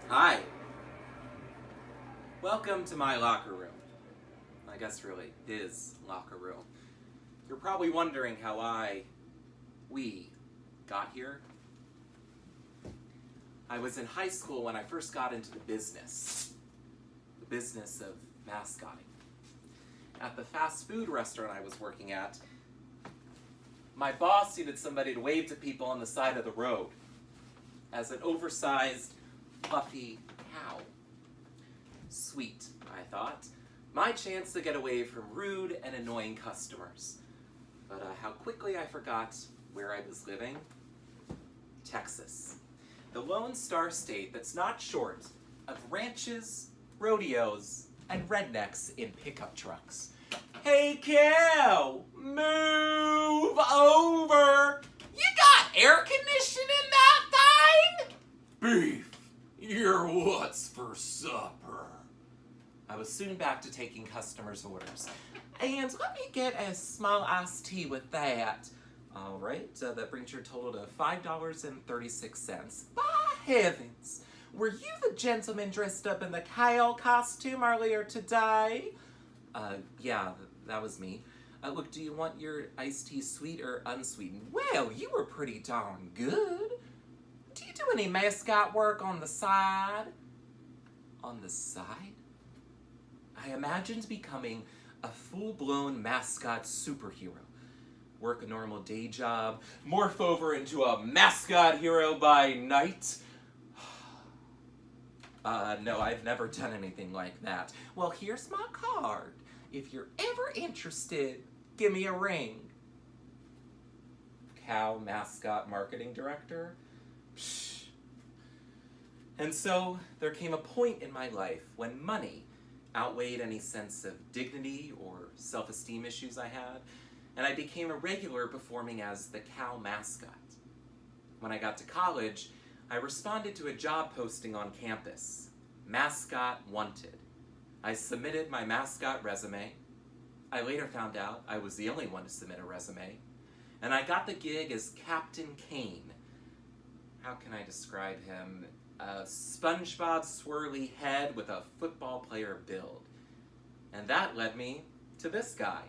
Hi. Welcome to my locker room. I guess really his locker room. You're probably wondering how we got here. I was in high school when I first got into the business of mascotting. At the fast food restaurant I was working at, my boss needed somebody to wave to people on the side of the road as an oversized, fluffy cow. Sweet, I thought. My chance to get away from rude and annoying customers. But how quickly I forgot where I was living. Texas. The Lone Star State that's not short of ranches, rodeos, and rednecks in pickup trucks. Hey cow, move over! You got air conditioning in that thing? Beef, you're what's for supper? I was soon back to taking customers' orders. And let me get a small iced tea with that. All right, that brings your total to $5.36. By heavens, were you the gentleman dressed up in the cow costume earlier today? Yeah, that was me. Look, do you want your iced tea sweet or unsweetened? Well, you were pretty darn good. Do you do any mascot work on the side? On the side? I imagined becoming a full-blown mascot superhero. Work a normal day job, morph over into a mascot hero by night. No, I've never done anything like that. Well, here's my card. If you're ever interested, give me a ring. Cow mascot marketing director? Psh. And so there came a point in my life when money outweighed any sense of dignity or self-esteem issues I had, and I became a regular performing as the cow mascot. When I got to college, I responded to a job posting on campus, Mascot Wanted. I submitted my mascot resume. I later found out I was the only one to submit a resume, and I got the gig as Captain Kane. How can I describe him? A SpongeBob swirly head with a football player build. And that led me to this guy,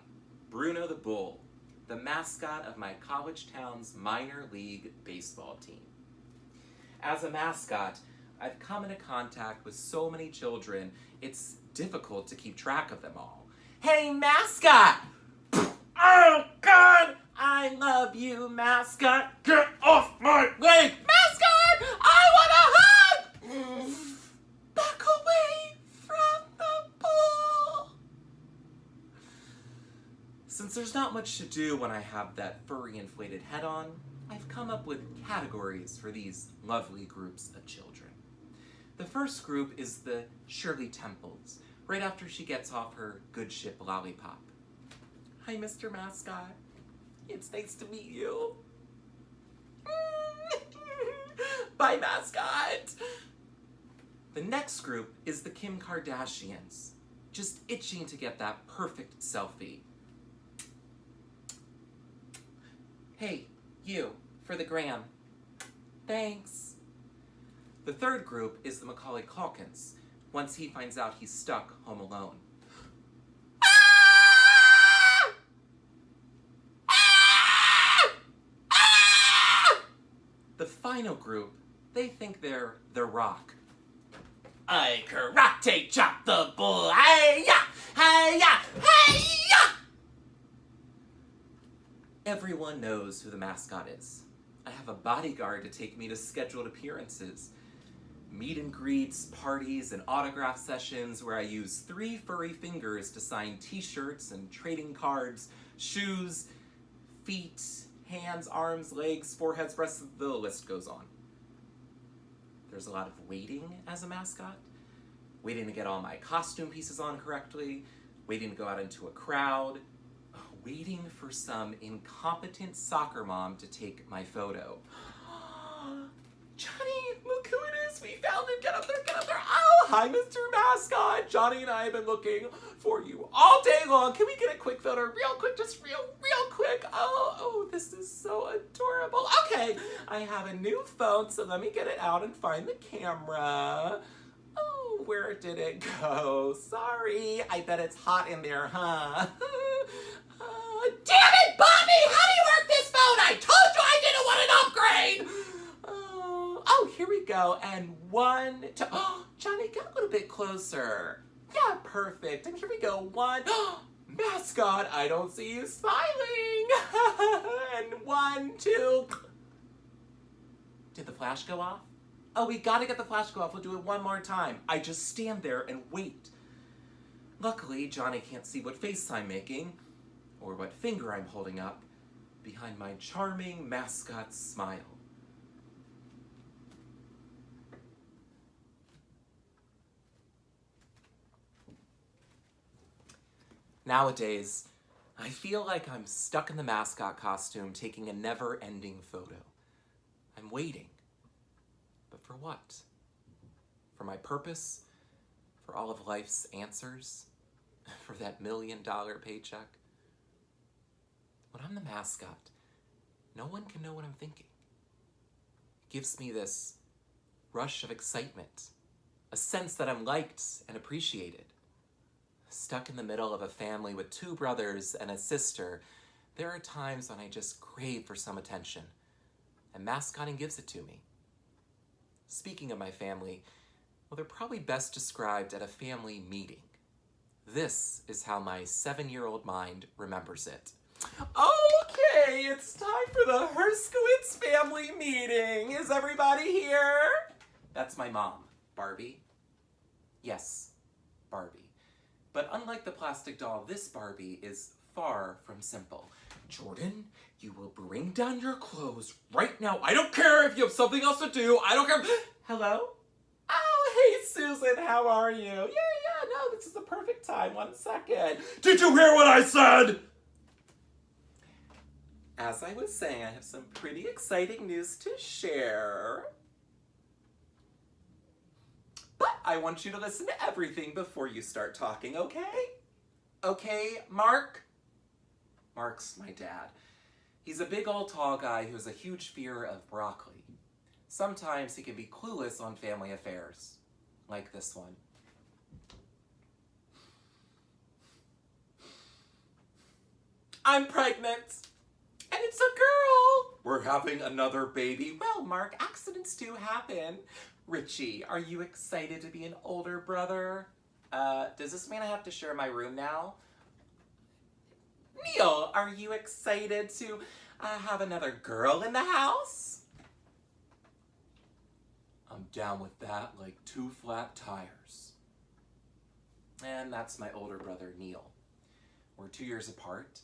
Bruno the Bull, the mascot of my college town's minor league baseball team. As a mascot, I've come into contact with so many children, it's difficult to keep track of them all. Hey, mascot! Oh, God! I love you, mascot! Get off my leg! Mascot! I want a hug! Back away from the bull! Since there's not much to do when I have that furry inflated head on, I've come up with categories for these lovely groups of children. The first group is the Shirley Temples, right after she gets off her good ship lollipop. Hi, Mr. Mascot. It's nice to meet you. Bye, mascot. The next group is the Kim Kardashians, just itching to get that perfect selfie. Hey, you, for the gram. Thanks. The third group is the Macaulay Culkins, once he finds out he's stuck home alone. The final group, they think they're The Rock. I karate chop the bull, hey-ya, hey-ya, hey-ya! Everyone knows who the mascot is. I have a bodyguard to take me to scheduled appearances, meet and greets, parties, and autograph sessions where I use 3 furry fingers to sign t-shirts and trading cards, shoes, feet, hands, arms, legs, foreheads, breasts, the list goes on. There's a lot of waiting as a mascot, waiting to get all my costume pieces on correctly, waiting to go out into a crowd, waiting for some incompetent soccer mom to take my photo. Johnny, look who it is. We found him. Get up there, get up there. Oh, hi, Mr. Mascot. Johnny and I have been looking for you all day long. Can we get a quick photo? Real quick, just real quick. Oh, this is so adorable. Okay, okay. I have a new phone, so let me get it out and find the camera. Oh, where did it go? Sorry. I bet it's hot in there, huh? Damn it, Bobby! How do you work this phone? I told you I didn't want an upgrade! Oh, here we go. And 1, 2. Oh, Johnny, get a little bit closer. Yeah, perfect. And here we go. 1. Mascot, I don't see you smiling. And 1, 2. Did the flash go off? Oh, we gotta get the flash go off. We'll do it one more time. I just stand there and wait. Luckily, Johnny can't see what face I'm making or what finger I'm holding up behind my charming mascot smile. Nowadays, I feel like I'm stuck in the mascot costume taking a never-ending photo. I'm waiting. But for what? For my purpose? For all of life's answers? For that $1 million paycheck? When I'm the mascot, no one can know what I'm thinking. It gives me this rush of excitement, a sense that I'm liked and appreciated. Stuck in the middle of a family with 2 brothers and a sister, there are times when I just crave for some attention, and mascotting gives it to me. Speaking of my family, well, they're probably best described at a family meeting. This is how my 7-year-old mind remembers it. Okay, it's time for the Herskowitz family meeting. Is everybody here? That's my mom, Barbie. Yes, Barbie. But unlike the plastic doll, this Barbie is far from simple. Jordan, you will bring down your clothes right now. I don't care if you have something else to do. I don't care. Hello? Oh, hey, Susan, how are you? Yeah, no, this is the perfect time. 1 second. Did you hear what I said? As I was saying, I have some pretty exciting news to share. But I want you to listen to everything before you start talking, okay? Okay, Mark? Mark's my dad. He's a big old tall guy who has a huge fear of broccoli. Sometimes he can be clueless on family affairs, like this one. I'm pregnant, and it's a girl. We're having another baby. Well, Mark, accidents do happen. Richie, are you excited to be an older brother? Does this mean I have to share my room now? Neil, are you excited to have another girl in the house? I'm down with that like 2 flat tires. And that's my older brother, Neil. We're 2 years apart.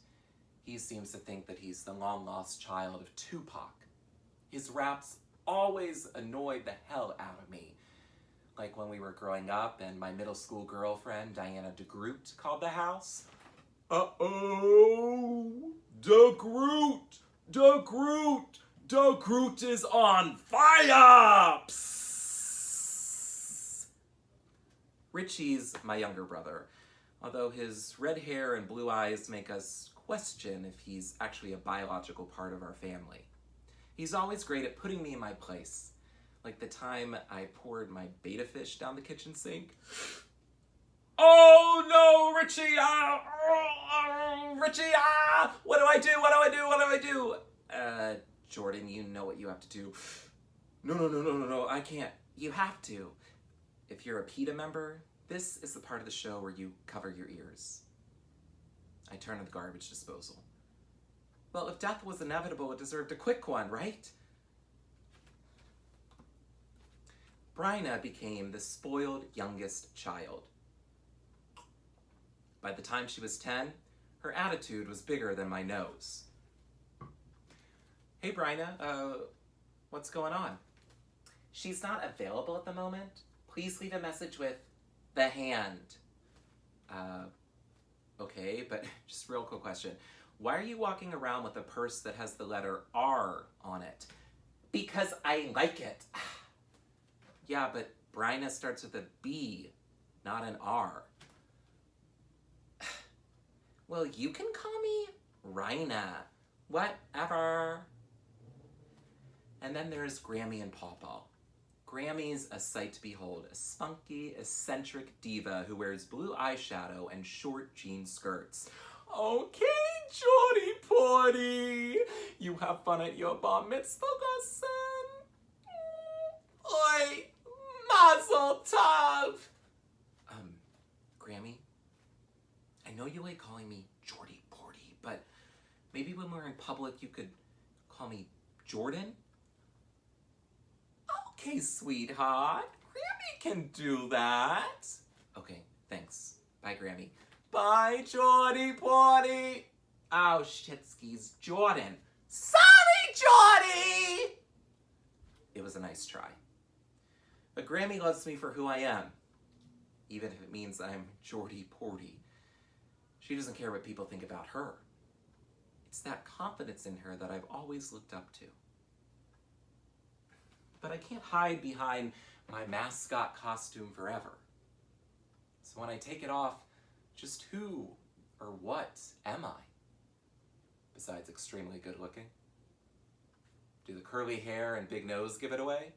He seems to think that he's the long-lost child of Tupac. His raps always annoyed the hell out of me. Like when we were growing up and my middle school girlfriend, Diana DeGroot, called the house. Uh-oh! DeGroot is on fire! Psst. Richie's my younger brother, although his red hair and blue eyes make us question if he's actually a biological part of our family. He's always great at putting me in my place, like the time I poured my betta fish down the kitchen sink. Oh no, Richie! Richie, what do I do? Jordan, you know what you have to do. No, I can't. You have to. If you're a PETA member, this is the part of the show where you cover your ears. I turn to the garbage disposal. Well, if death was inevitable, it deserved a quick one, right? Bryna became the spoiled youngest child. By the time she was 10, her attitude was bigger than my nose. Hey, Bryna, what's going on? She's not available at the moment. Please leave a message with the hand. Okay, but just real quick question. Why are you walking around with a purse that has the letter R on it? Because I like it. Yeah, but Bryna starts with a B, not an R. Well, you can call me Rhina. Whatever. And then there's Grammy and Pawpaw. Grammy's a sight to behold, a spunky, eccentric diva who wears blue eyeshadow and short jean skirts. Okay, Jordy Pordy, you have fun at your bar mitzvah lesson. Oi, mazel tov. Grammy, I know you like calling me Jordy Pordy, but maybe when we're in public you could call me Jordan? Okay, sweetheart, Grammy can do that. Okay, thanks. Bye, Grammy. Bye, Jordy Pordy. Oh, shitskis, Jordan. Sorry, Jordy! It was a nice try. But Grammy loves me for who I am, even if it means I'm Jordy Pordy. She doesn't care what people think about her. It's that confidence in her that I've always looked up to. But I can't hide behind my mascot costume forever. So when I take it off, just who or what am I? Besides extremely good looking? Do the curly hair and big nose give it away?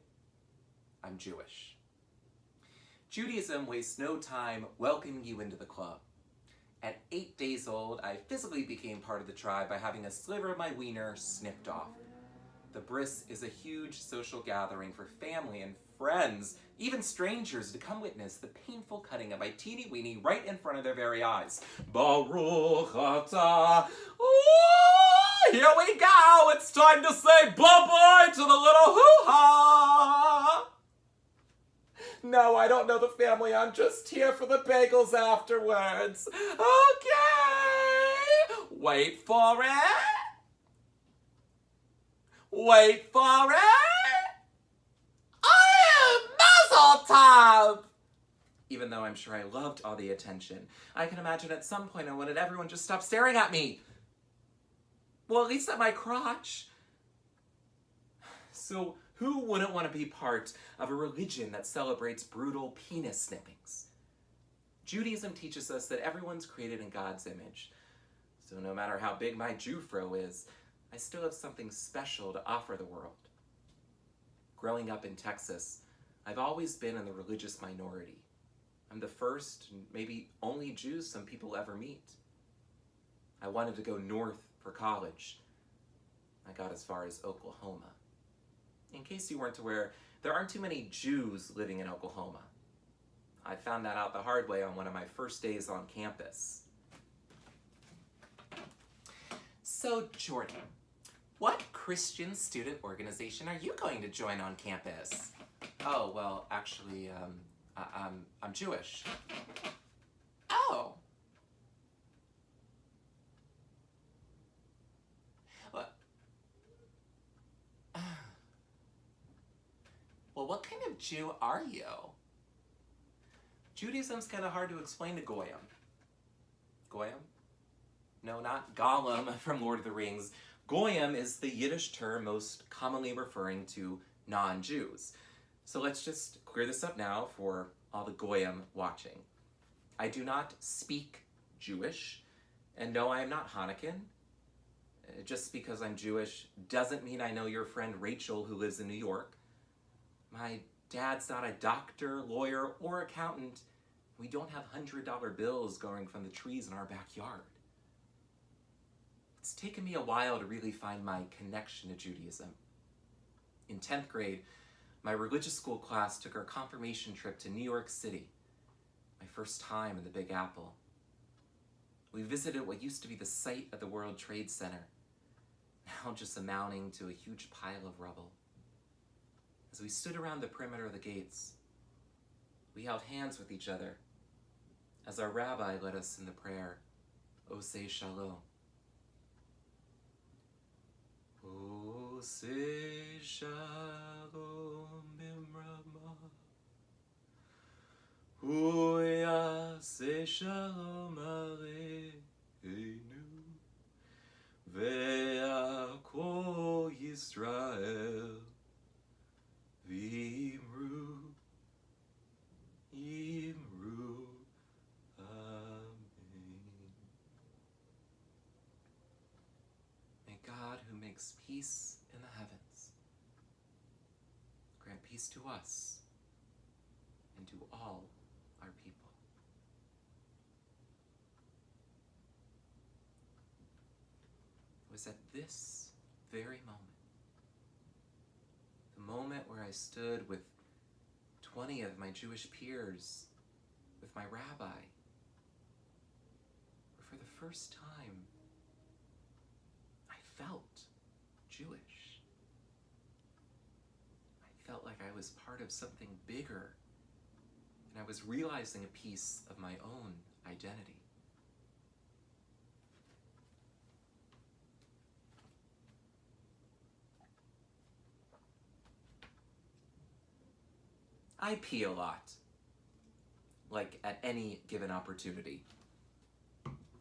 I'm Jewish. Judaism wastes no time welcoming you into the club. At 8 days old, I physically became part of the tribe by having a sliver of my wiener snipped off. The bris is a huge social gathering for family and friends, even strangers, to come witness the painful cutting of my teeny weeny right in front of their very eyes. Baruch atah. Ooh, here we go! It's time to say bye-bye to the little hoo-ha! No, I don't know the family. I'm just here for the bagels afterwards. Okay! Wait for it! Wait for it! I am Mazel Tov! Even though I'm sure I loved all the attention, I can imagine at some point I wanted everyone to stop staring at me. Well, at least at my crotch. So, who wouldn't want to be part of a religion that celebrates brutal penis snippings? Judaism teaches us that everyone's created in God's image. So no matter how big my Jew-fro is, I still have something special to offer the world. Growing up in Texas, I've always been in the religious minority. I'm the first and maybe only Jew some people ever meet. I wanted to go north for college. I got as far as Oklahoma. In case you weren't aware, there aren't too many Jews living in Oklahoma. I found that out the hard way on one of my first days on campus. So, Jordan, what Christian student organization are you going to join on campus? Oh, well, actually, I'm Jewish. Oh. Well, what kind of Jew are you? Judaism's kind of hard to explain to Goyim. Goyim? No, not Gollum from Lord of the Rings. Goyim is the Yiddish term most commonly referring to non-Jews. So let's just clear this up now for all the Goyim watching. I do not speak Jewish, and no, I am not Hanukkah. Just because I'm Jewish doesn't mean I know your friend Rachel who lives in New York. My dad's not a doctor, lawyer, or accountant. We don't have $100 bills going from the trees in our backyard. It's taken me a while to really find my connection to Judaism. In 10th grade, my religious school class took our confirmation trip to New York City, my first time in the Big Apple. We visited what used to be the site of the World Trade Center, now just amounting to a huge pile of rubble. As we stood around the perimeter of the gates, we held hands with each other as our rabbi led us in the prayer, Oseh Shalom. Oseh Shalom Bimrama, Uyaseh Shalom Aleinu, Ve'akol Yisrael, V'imru, Imru, Amen. May God, who makes peace in the heavens, peace to us and to all our people. It was at this very moment where I stood with 20 of my Jewish peers, with my rabbi, where for the first time I felt Jewish. I felt like I was part of something bigger, and I was realizing a piece of my own identity. I pee a lot, like at any given opportunity.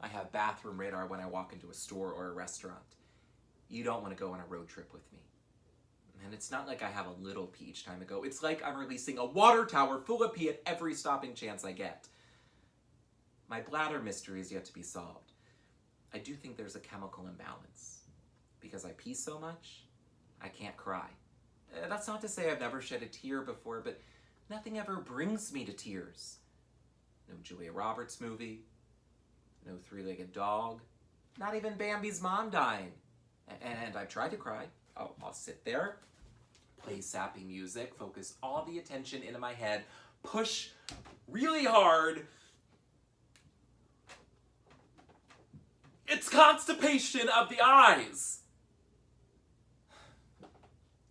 I have bathroom radar when I walk into a store or a restaurant. You don't want to go on a road trip with me. And it's not like I have a little pee each time I go. It's like I'm releasing a water tower full of pee at every stopping chance I get. My bladder mystery is yet to be solved. I do think there's a chemical imbalance. Because I pee so much, I can't cry. That's not to say I've never shed a tear before, but nothing ever brings me to tears. No Julia Roberts movie, no three-legged dog, not even Bambi's mom dying. And I've tried to cry. I'll sit there, play sappy music, focus all the attention into my head, push really hard. It's constipation of the eyes.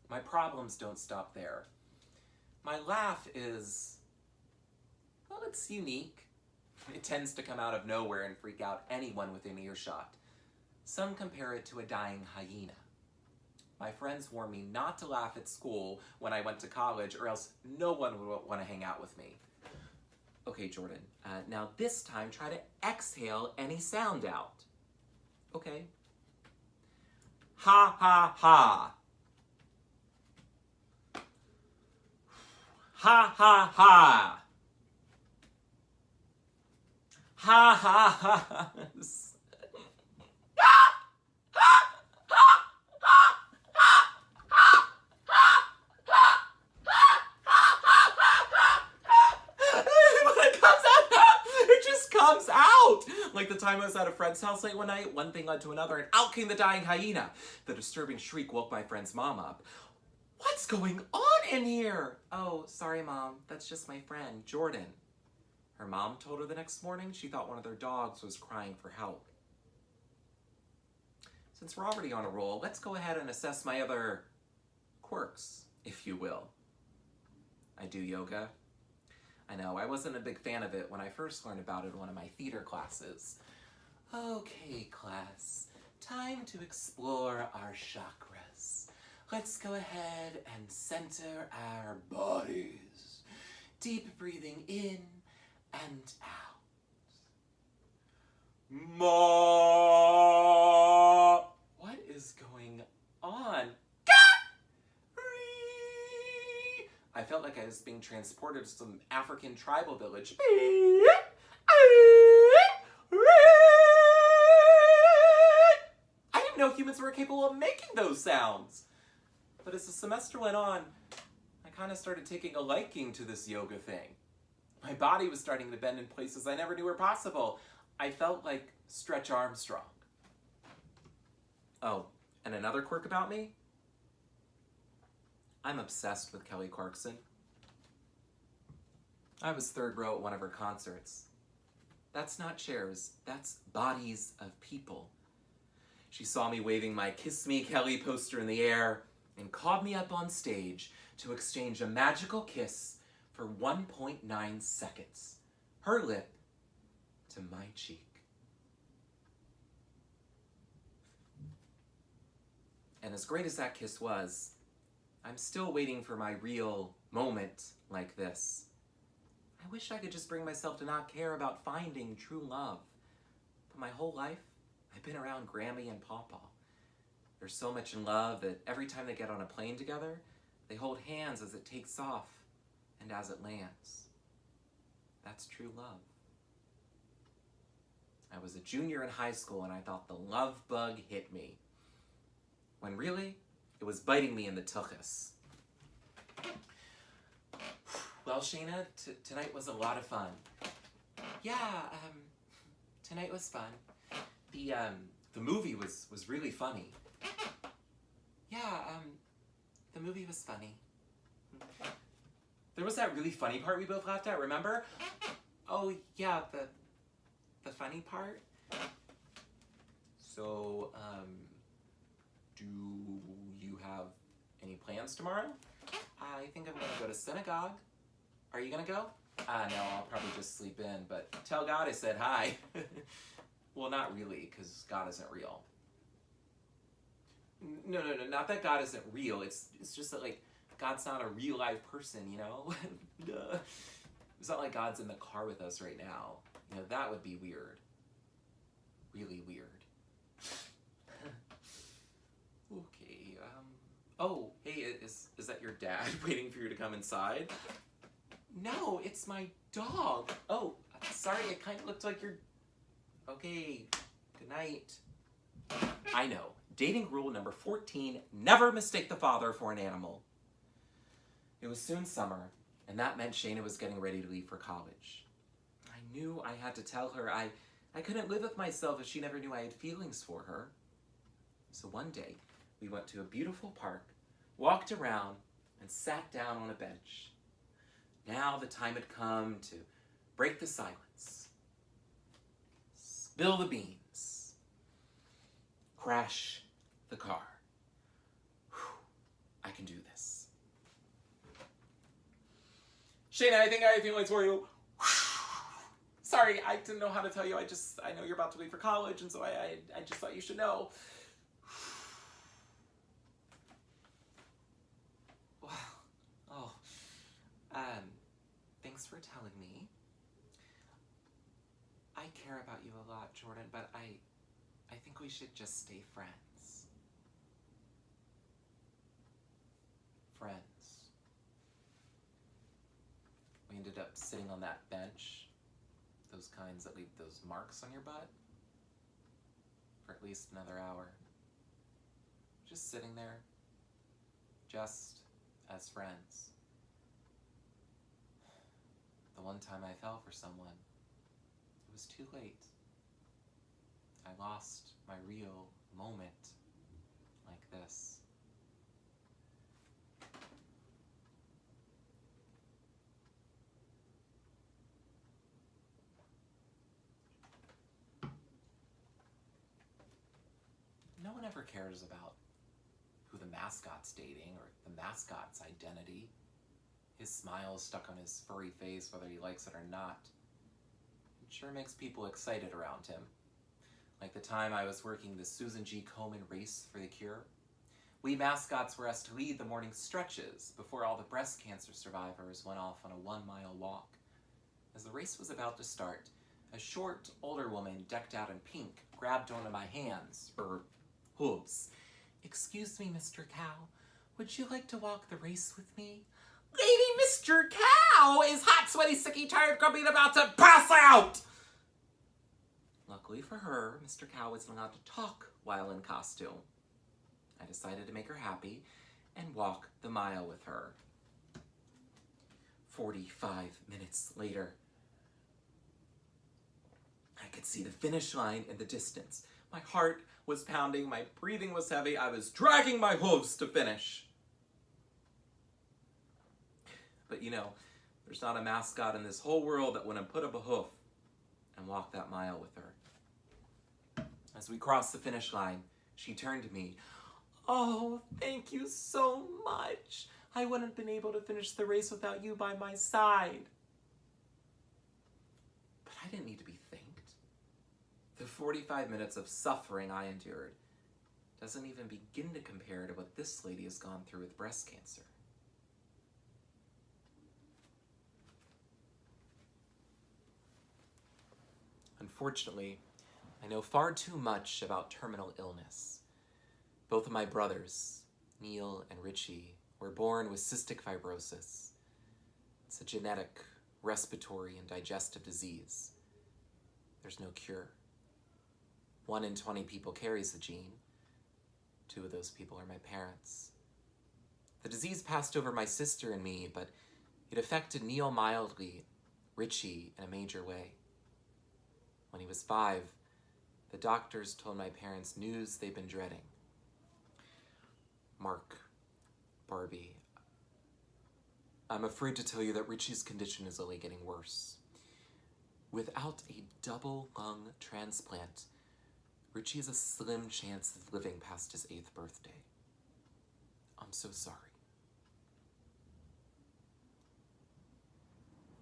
My problems don't stop there. My laugh is, well, it's unique. It tends to come out of nowhere and freak out anyone within earshot. Some compare it to a dying hyena. My friends warned me not to laugh at school when I went to college, or else no one would want to hang out with me. Okay, Jordan, now this time try to exhale any sound out. Okay. Ha ha ha. Ha ha ha. Ha ha ha. Comes out! Like the time I was at a friend's house late one night, one thing led to another, and out came the dying hyena. The disturbing shriek woke my friend's mom up. What's going on in here? Oh, sorry, Mom. That's just my friend, Jordan. Her mom told her the next morning she thought one of their dogs was crying for help. Since we're already on a roll, let's go ahead and assess my other quirks, if you will. I do yoga. I know, I wasn't a big fan of it when I first learned about it in one of my theater classes. Okay, class, time to explore our chakras. Let's go ahead and center our bodies. Deep breathing in and out. Ma. What is going on? I felt like I was being transported to some African tribal village. I didn't know humans were capable of making those sounds. But as the semester went on, I kind of started taking a liking to this yoga thing. My body was starting to bend in places I never knew were possible. I felt like Stretch Armstrong. Oh, and another quirk about me? I'm obsessed with Kelly Clarkson. I was third row at one of her concerts. That's not chairs, that's bodies of people. She saw me waving my Kiss Me Kelly poster in the air and called me up on stage to exchange a magical kiss for 1.9 seconds. Her lip to my cheek. And as great as that kiss was, I'm still waiting for my real moment like this. I wish I could just bring myself to not care about finding true love. But my whole life, I've been around Grammy and Pawpaw. They're so much in love that every time they get on a plane together, they hold hands as it takes off and as it lands. That's true love. I was a junior in high school and I thought the love bug hit me. When really, it was biting me in the tuchus. Well, Shayna, tonight was a lot of fun. Yeah, tonight was fun. The movie was really funny. Yeah, the movie was funny. There was that really funny part we both laughed at, remember? Oh, yeah, the funny part? So, do you have any plans tomorrow? I think I'm gonna go to synagogue. Are you gonna go? No, I'll probably just sleep in, but tell God I said hi. Well, not really, because God isn't real. No, not that God isn't real. It's just that, like, God's not a real live person, you know? It's not like God's in the car with us right now. You know, that would be weird. Really weird. Okay, oh, hey, is that your dad waiting for you to come inside? No, it's my dog. Oh, sorry, it kind of looked like your... Okay, good night. I know. Dating rule number 14, never mistake the father for an animal. It was soon summer, and that meant Shayna was getting ready to leave for college. I knew I had to tell her I couldn't live with myself if she never knew I had feelings for her. So one day, we went to a beautiful park, walked around, and sat down on a bench. Now the time had come to break the silence, spill the beans, crash the car. Whew, I can do this. Shayna, I think I have feelings for you. Sorry, I didn't know how to tell you. I know you're about to leave for college, and so I just thought you should know. Oh, thanks for telling me. I care about you a lot, Jordan, but I think we should just stay friends. Friends. We ended up sitting on that bench, those kinds that leave those marks on your butt, for at least another hour. Just sitting there, just as friends. The one time I fell for someone, it was too late. I lost my real moment like this. No one ever cares about who the mascot's dating or the mascot's identity. His smile stuck on his furry face, whether he likes it or not. It sure makes people excited around him. Like the time I was working the Susan G. Komen Race for the Cure. We mascots were asked to lead the morning stretches before all the breast cancer survivors went off on a 1-mile walk. As the race was about to start, a short, older woman decked out in pink grabbed one of my hands, hooves. Excuse me, Mr. Cow, would you like to walk the race with me? Lady, Mr. Cow is hot, sweaty, sicky, tired, grumpy, and about to pass out! Luckily for her, Mr. Cow wasn't allowed to talk while in costume. I decided to make her happy and walk the mile with her. 45 minutes later, I could see the finish line in the distance. My heart was pounding, my breathing was heavy, I was dragging my hooves to finish. But you know, there's not a mascot in this whole world that wouldn't put up a hoof and walk that mile with her. As we crossed the finish line, she turned to me. Oh, thank you so much. I wouldn't have been able to finish the race without you by my side. But I didn't need to be thanked. The 45 minutes of suffering I endured doesn't even begin to compare to what this lady has gone through with breast cancer. Unfortunately, I know far too much about terminal illness. Both of my brothers, Neil and Richie, were born with cystic fibrosis. It's a genetic, respiratory, and digestive disease. There's no cure. 1 in 20 people carries the gene. 2 of those people are my parents. The disease passed over my sister and me, but It affected Neil mildly, Richie in a major way. When he was 5, the doctors told my parents news they'd been dreading. Mark, Barbie, I'm afraid to tell you that Richie's condition is only getting worse. Without a double lung transplant, Richie has a slim chance of living past his 8th birthday. I'm so sorry.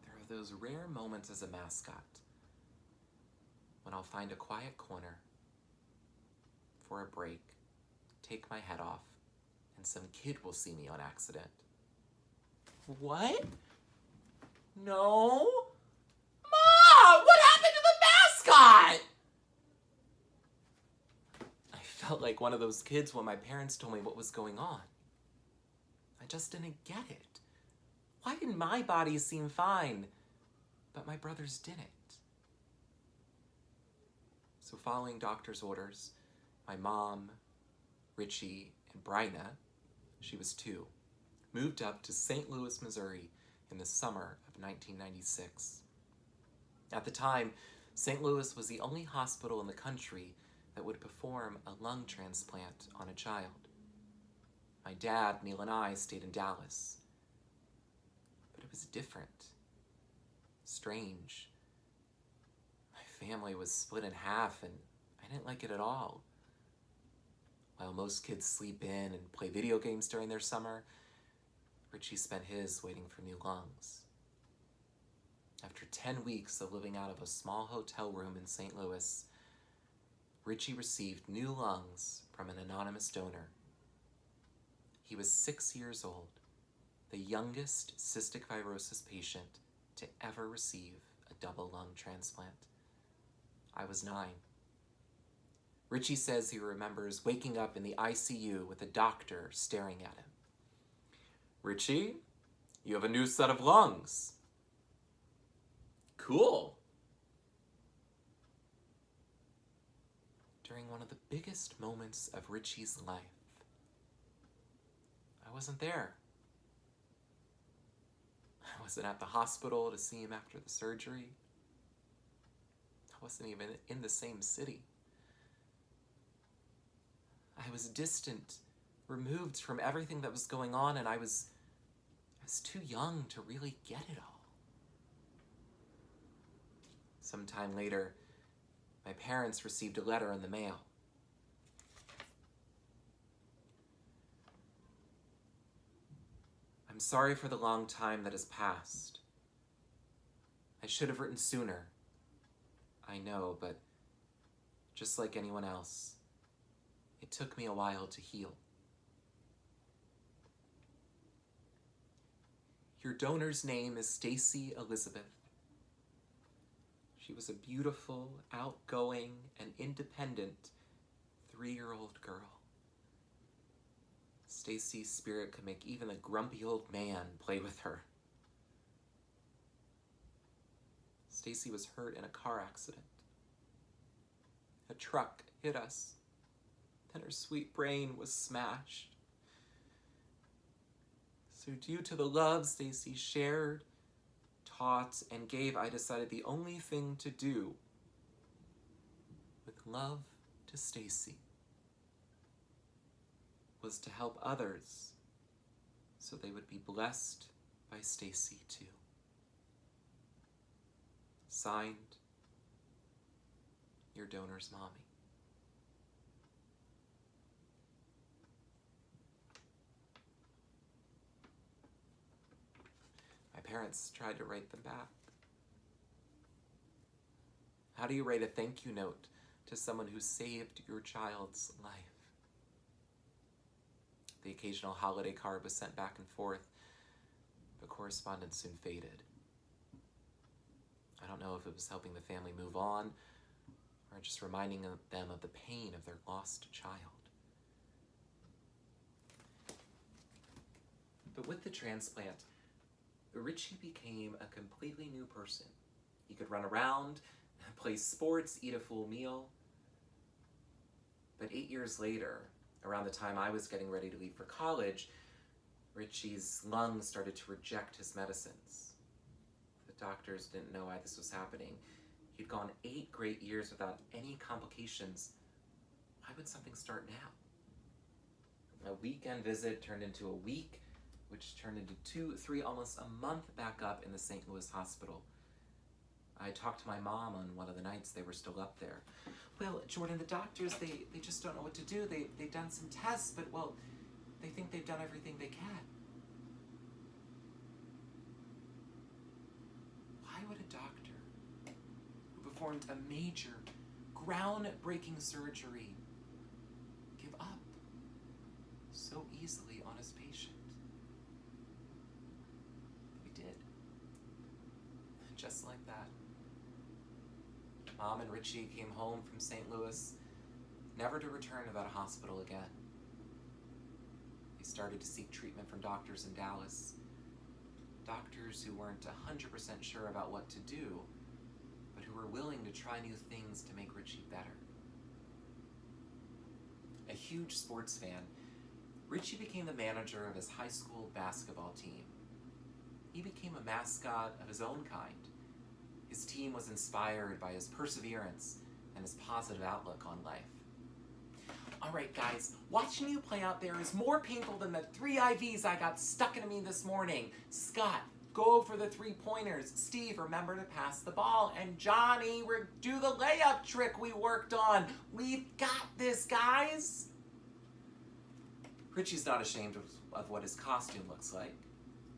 There are those rare moments as a mascot when I'll find a quiet corner for a break, take my head off, and some kid will see me on accident. What? No? Mom! What happened to the mascot? I felt like one of those kids when my parents told me what was going on. I just didn't get it. Why did my body seem fine, but my brother's didn't? So following doctor's orders, my mom, Richie, and Bryna, she was 2, moved up to St. Louis, Missouri in the summer of 1996. At the time, St. Louis was the only hospital in the country that would perform a lung transplant on a child. My dad, Neil, and I stayed in Dallas. But it was different. Strange. My family was split in half, and I didn't like it at all. While most kids sleep in and play video games during their summer, Richie spent his waiting for new lungs. After 10 weeks of living out of a small hotel room in St. Louis, Richie received new lungs from an anonymous donor. He was 6 years old, the youngest cystic fibrosis patient to ever receive a double lung transplant. I was 9. Richie says he remembers waking up in the ICU with a doctor staring at him. Richie, you have a new set of lungs. Cool. During one of the biggest moments of Richie's life, I wasn't there. I wasn't at the hospital to see him after the surgery. I wasn't even in the same city. I was distant, removed from everything that was going on, and I was too young to really get it all. Sometime later, my parents received a letter in the mail. I'm sorry for the long time that has passed. I should have written sooner. I know, but just like anyone else, it took me a while to heal. Your donor's name is Stacy Elizabeth. She was a beautiful, outgoing, and independent 3-year-old girl. Stacy's spirit could make even a grumpy old man play with her. Stacy was hurt in a car accident. A truck hit us, then her sweet brain was smashed. So due to the love Stacy shared, taught, and gave, I decided the only thing to do with love to Stacy was to help others so they would be blessed by Stacy too. Signed, your donor's mommy. My parents tried to write them back. How do you write a thank you note to someone who saved your child's life? The occasional holiday card was sent back and forth, but correspondence soon faded. I don't know if it was helping the family move on or just reminding them of the pain of their lost child. But with the transplant, Richie became a completely new person. He could run around, play sports, eat a full meal. But 8 years later, around the time I was getting ready to leave for college, Richie's lungs started to reject his medicines. The doctors didn't know why this was happening. He'd gone 8 great years without any complications. Why would something start now? A weekend visit turned into a week, which turned into 2, 3, almost a month back up in the St. Louis hospital. I talked to my mom on one of the nights they were still up there. Well, Jordan, the doctors, they just don't know what to do. They've done some tests, but, well, they think they've done everything they can. Why would a doctor who performed a major, groundbreaking surgery give up so easily on his patient? We did. Just like that. Mom and Richie came home from St. Louis, never to return to that hospital again. They started to seek treatment from doctors in Dallas. Doctors who weren't 100% sure about what to do, but who were willing to try new things to make Richie better. A huge sports fan, Richie became the manager of his high school basketball team. He became a mascot of his own kind. His team was inspired by his perseverance and his positive outlook on life. All right, guys, watching you play out there is more painful than the 3 IVs I got stuck into me this morning. Scott, go for the 3-pointers. Steve, remember to pass the ball. And Johnny, do the layup trick we worked on. We've got this, guys. Richie's not ashamed of what his costume looks like.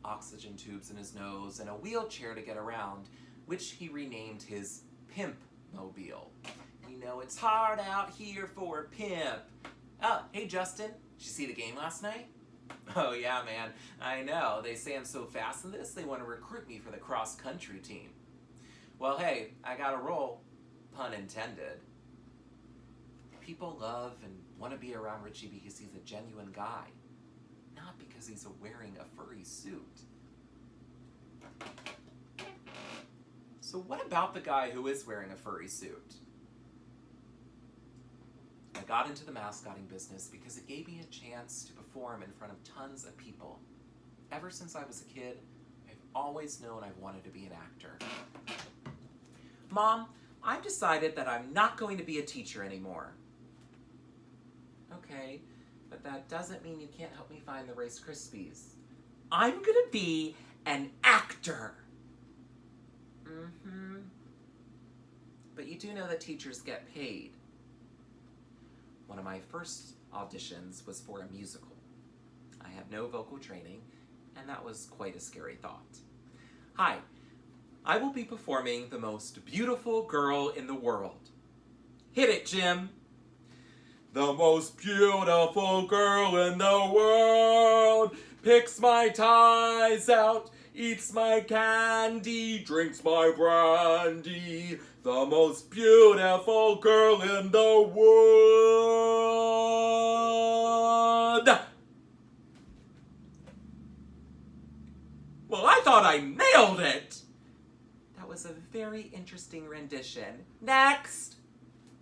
Oxygen tubes in his nose and a wheelchair to get around, which he renamed his Pimp Mobile. You know it's hard out here for a pimp. Oh, hey Justin, did you see the game last night? Oh yeah, man, I know. They say I'm so fast in this, they want to recruit me for the cross-country team. Well, hey, I got a role, pun intended. People love and want to be around Richie because he's a genuine guy, not because he's wearing a furry suit. So what about the guy who is wearing a furry suit? I got into the mascotting business because it gave me a chance to perform in front of tons of people. Ever since I was a kid, I've always known I wanted to be an actor. Mom, I've decided that I'm not going to be a teacher anymore. Okay, but that doesn't mean you can't help me find the Rice Krispies. I'm gonna be an actor. Mm-hmm. But you do know that teachers get paid. One of my first auditions was for a musical. I had no vocal training, and that was quite a scary thought. Hi, I will be performing The Most Beautiful Girl in the World. Hit it, Jim. The most beautiful girl in the world picks my ties out, eats my candy, drinks my brandy. The most beautiful girl in the world. Well, I thought I nailed it. That was a very interesting rendition. Next.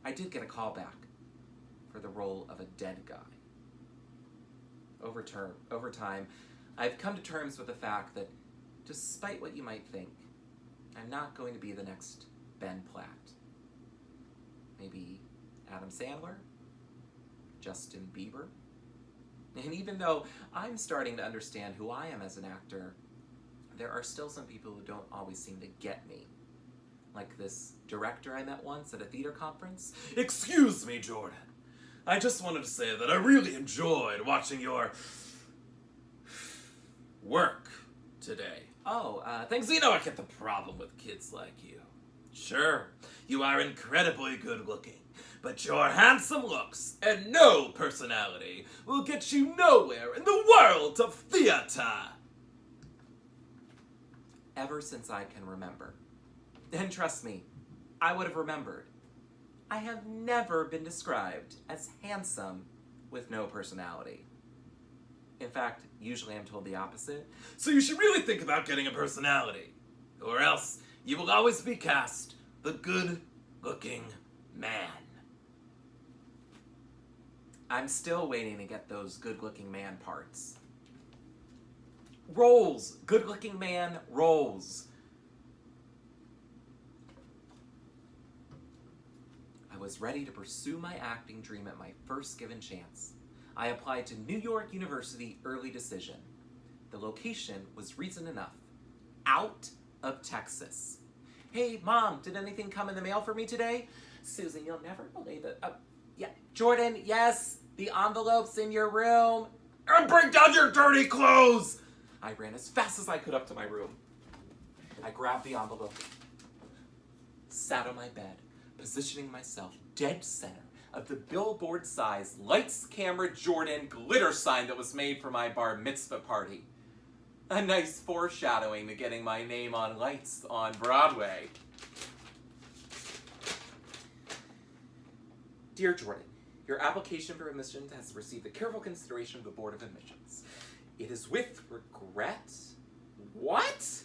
I did get a call back for the role of a dead guy. Over time, I've come to terms with the fact that despite what you might think, I'm not going to be the next Ben Platt. Maybe Adam Sandler? Justin Bieber? And even though I'm starting to understand who I am as an actor, there are still some people who don't always seem to get me. Like this director I met once at a theater conference. Excuse me, Jordan. I just wanted to say that I really enjoyed watching your work today. Oh, Thanks. You know I get the problem with kids like you. Sure, you are incredibly good looking, but your handsome looks and no personality will get you nowhere in the world of theater. Ever since I can remember. And trust me, I would have remembered. I have never been described as handsome with no personality. In fact, usually I'm told the opposite. So you should really think about getting a personality, or else you will always be cast the good-looking man. I'm still waiting to get those good-looking man parts. roles. Good-looking man roles. I was ready to pursue my acting dream at my first given chance. I applied to New York University early decision. The location was reason enough. Out of Texas. Hey, Mom, did anything come in the mail for me today? Susan, you'll never believe it. Yeah, Jordan, yes, the envelope's in your room. And bring down your dirty clothes! I ran as fast as I could up to my room. I grabbed the envelope, sat on my bed, positioning myself dead center of the billboard-sized Lights, Camera, Jordan glitter sign that was made for my bar mitzvah party. A nice foreshadowing to getting my name on lights on Broadway. Dear Jordan, your application for admission has received the careful consideration of the Board of Admissions. It is with regret. What?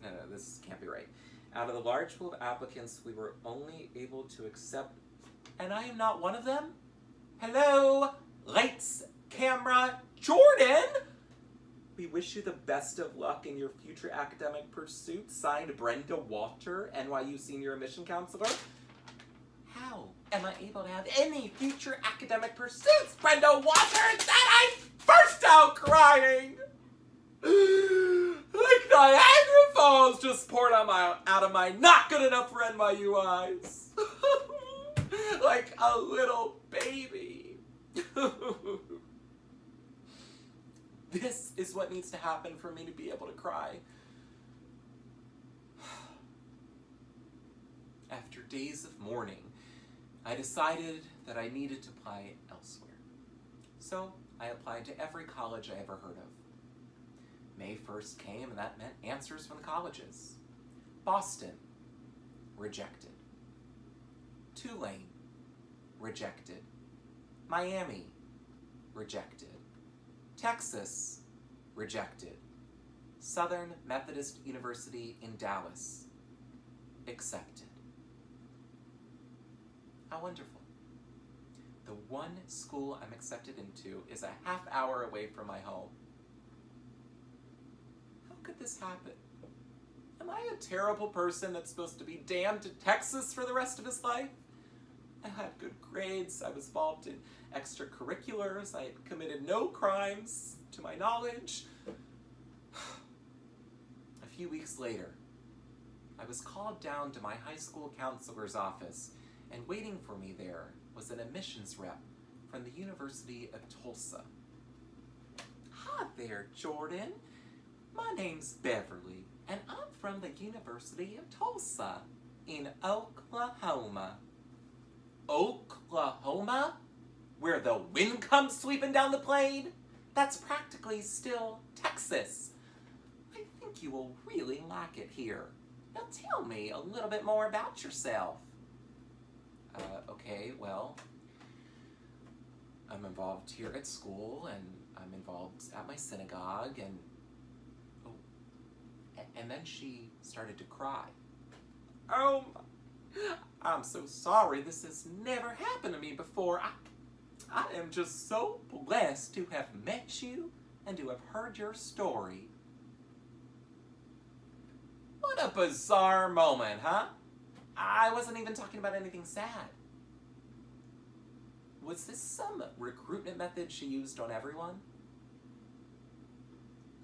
No, this can't be right. Out of the large pool of applicants, we were only able to accept, and I am not one of them? Hello? Lights, camera, Jordan? We wish you the best of luck in your future academic pursuits. Signed, Brenda Walter, NYU Senior Admission Counselor. How am I able to have any future academic pursuits, Brenda Walter, that I burst out crying? Like Niagara Falls just poured out of my not good enough for NYU eyes. Like a little baby. This is what needs to happen for me to be able to cry. After days of mourning, I decided that I needed to apply elsewhere. So I applied to every college I ever heard of. May 1st came, and that meant answers from the colleges. Boston, rejected. Tulane, rejected. Miami, rejected. Texas, rejected. Southern Methodist University in Dallas, accepted. How wonderful. The one school I'm accepted into is a half hour away from my home. How could this happen? Am I a terrible person that's supposed to be damned to Texas for the rest of his life? I had good grades, I was involved in extracurriculars, I had committed no crimes to my knowledge. A few weeks later, I was called down to my high school counselor's office, and waiting for me there was an admissions rep from the University of Tulsa. Hi there, Jordan. My name's Beverly, and I'm from the University of Tulsa in Oklahoma. Oklahoma? Where the wind comes sweeping down the plain? That's practically still Texas. I think you will really like it here. Now tell me a little bit more about yourself. Okay, well, I'm involved here at school, and I'm involved at my synagogue, and then she started to cry. Oh, I'm so sorry. This has never happened to me before. I am just so blessed to have met you and to have heard your story. What a bizarre moment, huh? I wasn't even talking about anything sad. Was this some recruitment method she used on everyone?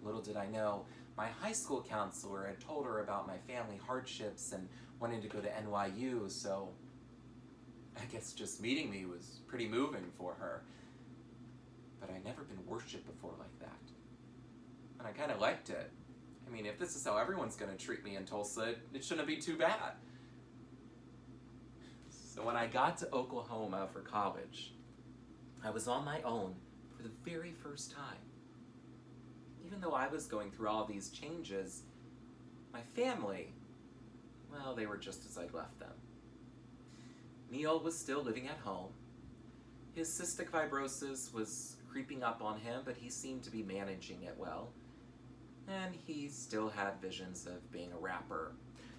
Little did I know, my high school counselor had told her about my family hardships and wanting to go to NYU, so I guess just meeting me was pretty moving for her. But I'd never been worshipped before like that. And I kind of liked it. I mean, if this is how everyone's going to treat me in Tulsa, it shouldn't be too bad. So when I got to Oklahoma for college, I was on my own for the very first time. Even though I was going through all these changes, my family, well, they were just as I'd left them. Neil was still living at home. His cystic fibrosis was creeping up on him, but he seemed to be managing it well. And he still had visions of being a rapper.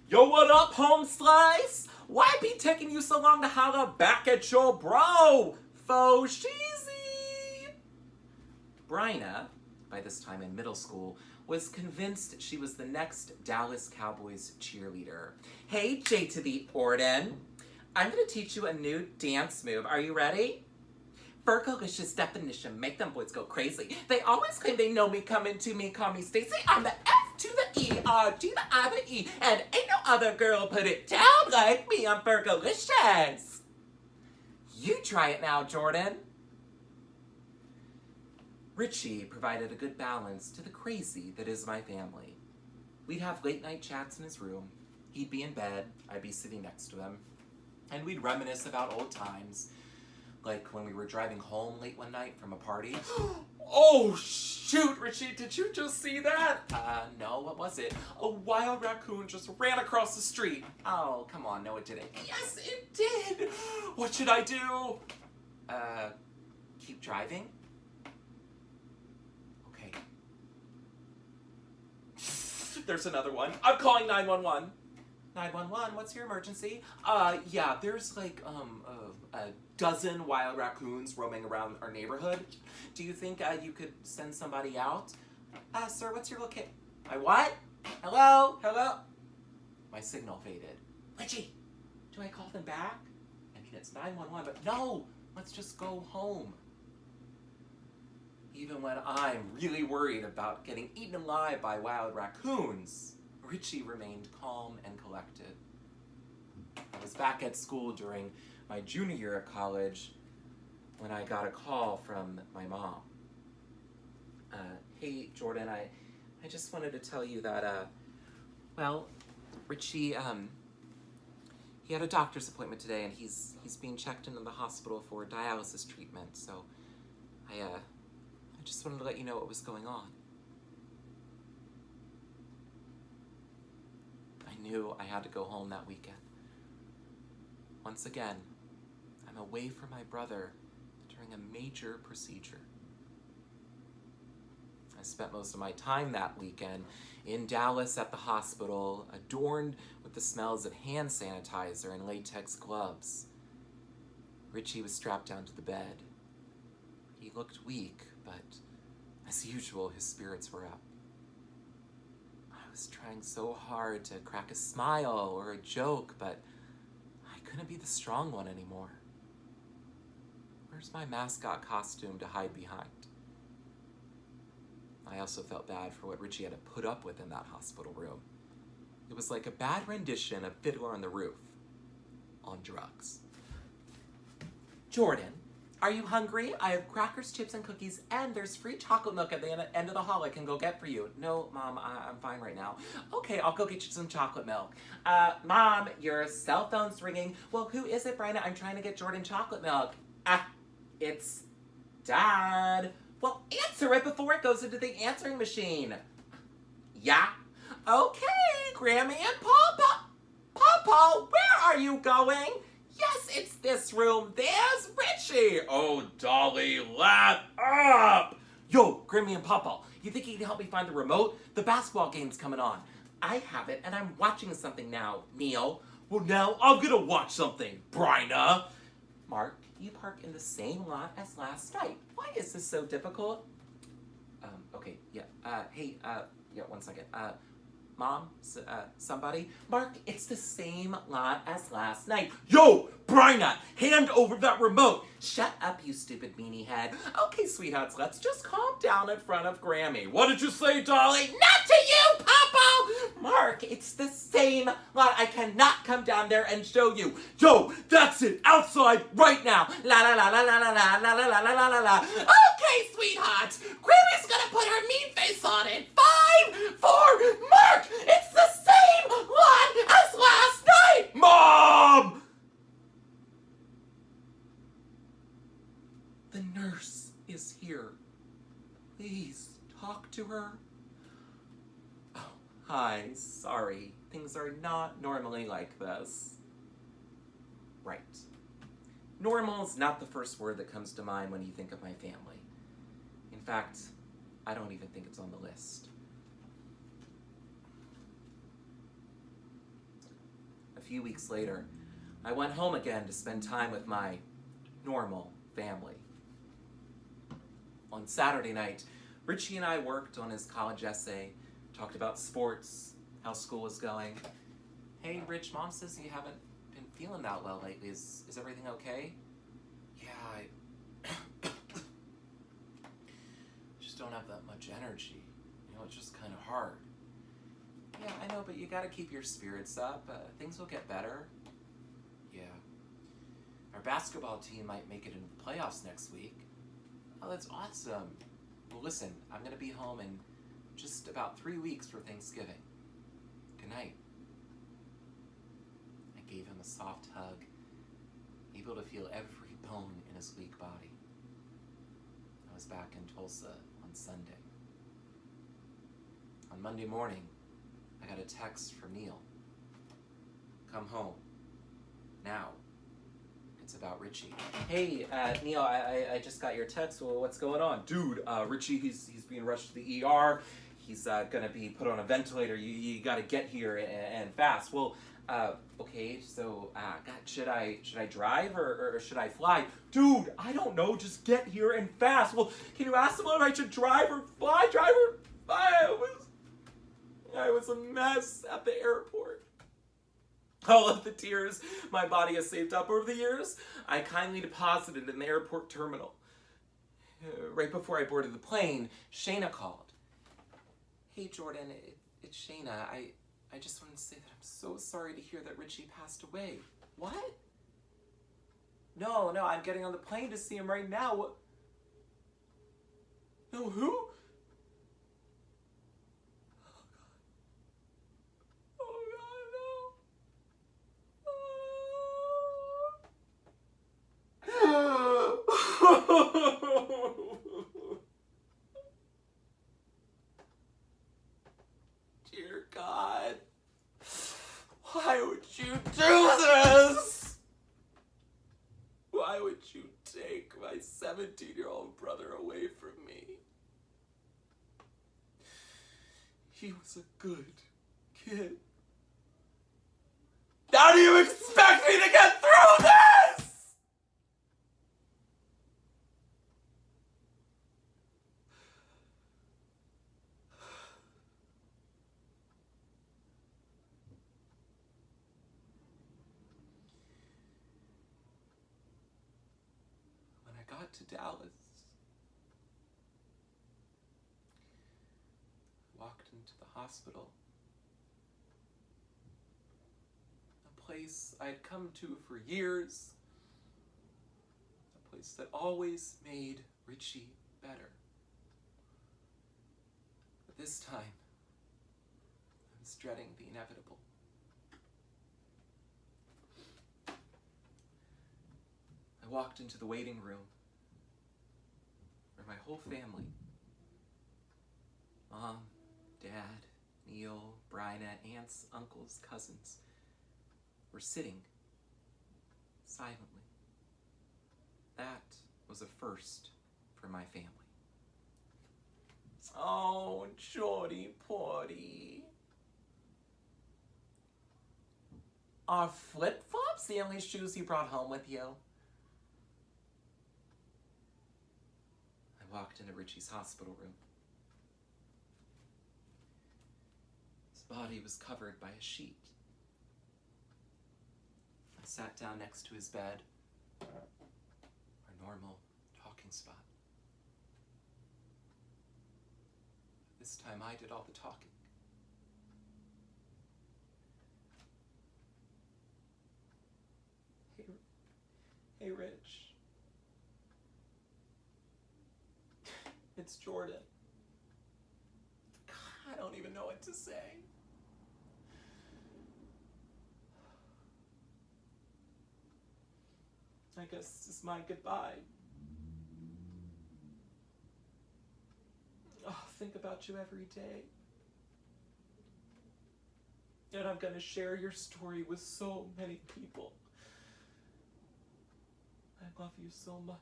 Yo, what up, home slice? Why be taking you so long to holler back at your bro? Faux cheesy. Bryna, by this time in middle school, was convinced she was the next Dallas Cowboys cheerleader. Hey, J to the Orden. I'm going to teach you a new dance move. Are you ready? Fergalicious definition, make them boys go crazy. They always claim they know me, coming to me, call me Stacy. I'm the F to the E, R to the I, the E, and ain't no other girl put it down like me. I'm Fergalicious. You try it now, Jordan. Richie provided a good balance to the crazy that is my family. We'd have late night chats in his room. He'd be in bed, I'd be sitting next to him, and we'd reminisce about old times. Like when we were driving home late one night from a party. Oh, shoot, Richie, did you just see that? No, what was it? A wild raccoon just ran across the street. Oh, come on, no it didn't. Yes, it did! What should I do? Keep driving? Okay. There's another one. I'm calling 911. 911, what's your emergency? Yeah, there's like, a dozen wild raccoons roaming around our neighborhood. Do you think, you could send somebody out? Sir, what's your location? My what? Hello? Hello? My signal faded. Richie, do I call them back? I mean, it's 911, but no! Let's just go home. Even when I'm really worried about getting eaten alive by wild raccoons, Richie remained calm and collected. I was back at school during my junior year of college when I got a call from my mom. Hey, Jordan, I just wanted to tell you that, well, Richie, he had a doctor's appointment today and he's being checked into the hospital for dialysis treatment, so I just wanted to let you know what was going on. I knew I had to go home that weekend. Once again, I'm away from my brother during a major procedure. I spent most of my time that weekend in Dallas at the hospital, adorned with the smells of hand sanitizer and latex gloves. Richie was strapped down to the bed. He looked weak, but as usual, his spirits were up. I was trying so hard to crack a smile or a joke, but I couldn't be the strong one anymore. Where's my mascot costume to hide behind? I also felt bad for what Richie had to put up with in that hospital room. It was like a bad rendition of Fiddler on the Roof, on drugs. Jordan, are you hungry? I have crackers, chips, and cookies, and there's free chocolate milk at the end of the hall I can go get for you. No, Mom, I'm fine right now. Okay, I'll go get you some chocolate milk. Mom, your cell phone's ringing. Well, who is it, Bryna? I'm trying to get Jordan chocolate milk. It's Dad. Well, answer it before it goes into the answering machine. Yeah? Okay, Grammy and Papa. Papa, where are you going? Yes, it's this room. There's Richie. Oh, Dolly, let up! Yo, Grammy and Papa, you think you can help me find the remote? The basketball game's coming on. I have it, and I'm watching something now, Neil. Well, now I'm gonna watch something, Bryna. Mark, you park in the same lot as last night. Why is this so difficult? Okay, yeah. Hey, yeah, 1 second. Mom, somebody? Mark, it's the same lot as last night. Yo, Bryna, hand over that remote. Shut up, you stupid meanie head. Okay, sweethearts, let's just calm down in front of Grammy. What did you say, Dolly? Not to you, Papa! Mark, it's the same lot. I cannot come down there and show you. Yo, that's it. Outside right now. La la la la la la la la la la la la la. Okay, sweetheart. Grammy's gonna put her mean face on it. 5, 4, Mark! It's the same lot as last night! Mom! The nurse is here. Please talk to her. Oh, hi. Sorry. Things are not normally like this. Right. Normal is not the first word that comes to mind when you think of my family. In fact, I don't even think it's on the list. A few weeks later, I went home again to spend time with my normal family. On Saturday night, Richie and I worked on his college essay, talked about sports, how school was going. Hey, Rich, Mom says you haven't been feeling that well lately. Is everything okay? Yeah, I just don't have that much energy. You know, it's just kind of hard. Yeah, I know, but you gotta keep your spirits up. Things will get better. Yeah. Our basketball team might make it into the playoffs next week. Oh, that's awesome. Well, listen, I'm gonna be home in just about 3 weeks for Thanksgiving. Good night. I gave him a soft hug, able to feel every bone in his weak body. I was back in Tulsa on Sunday. On Monday morning, I got a text from Neil. Come home. Now. It's about Richie. Hey, Neil, I just got your text. Well, what's going on? Dude, Richie, he's being rushed to the ER. He's gonna be put on a ventilator. You gotta get here and fast. Well, okay, so, God, should I drive or should I fly? Dude, I don't know. Just get here and fast. Well, can you ask someone if I should drive or fly? Drive or fly? I was a mess at the airport. All of the tears my body has saved up over the years, I kindly deposited in the airport terminal. Right before I boarded the plane, Shayna called. Hey, Jordan, it's Shayna. I just wanted to say that I'm so sorry to hear that Richie passed away. What? No, I'm getting on the plane to see him right now. What? No, who? Dear God, why would you do this? Why would you take my 17-year-old brother away from me? He was a good kid. How do you expect me to get through this? When I got to Dallas, I walked into the hospital. A place I'd come to for years. A place that always made Richie better. But this time, I was dreading the inevitable. I walked into the waiting room where my whole family, Mom, Dad, Neil, Bryna, aunts, uncles, cousins, were sitting silently. That was a first for my family. Oh, Jordy Pordy. Are flip-flops the only shoes you brought home with you? I walked into Richie's hospital room. His body was covered by a sheet. I sat down next to his bed, our normal talking spot. This time I did all the talking. Hey, Rich. It's Jordan. God, I don't even know what to say. I guess this is my goodbye. Oh, think about you every day. And I'm going to share your story with so many people. I love you so much.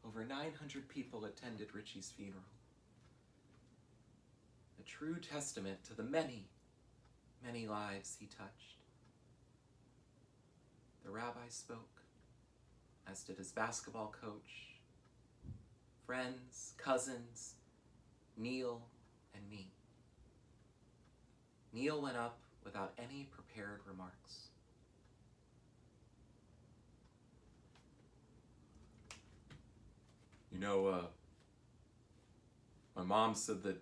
Over 900 people attended Richie's funeral. A true testament to the many, many lives he touched. rabbi spoke, as did his basketball coach, friends, cousins, Neil, and me. Neil went up without any prepared remarks. You know, my mom said that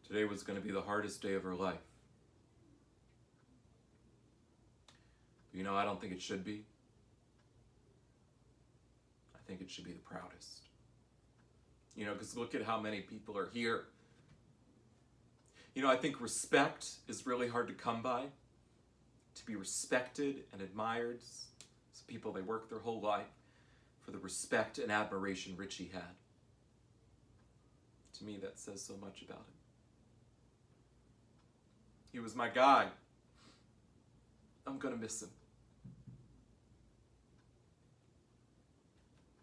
today was going to be the hardest day of her life. But you know, I don't think it should be. I think it should be the proudest. You know, because look at how many people are here. You know, I think respect is really hard to come by. To be respected and admired. As people, they work their whole life for the respect and admiration Richie had. To me, that says so much about him. He was my guy. I'm gonna miss him.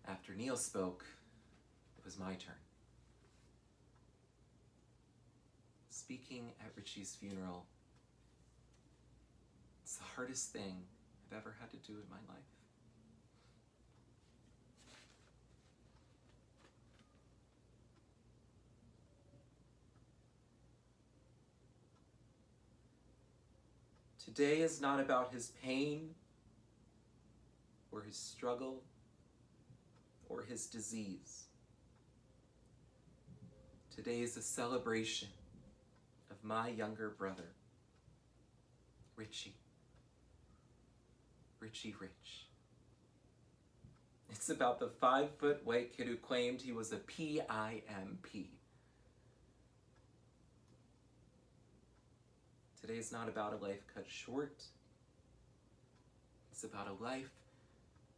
After Neil spoke, it was my turn. Speaking at Richie's funeral, it's the hardest thing I've ever had to do in my life. Today is not about his pain, or his struggle, or his disease. Today is a celebration of my younger brother, Richie. Richie Rich. It's about the 5-foot white kid who claimed he was a PIMP. Today is not about a life cut short. It's about a life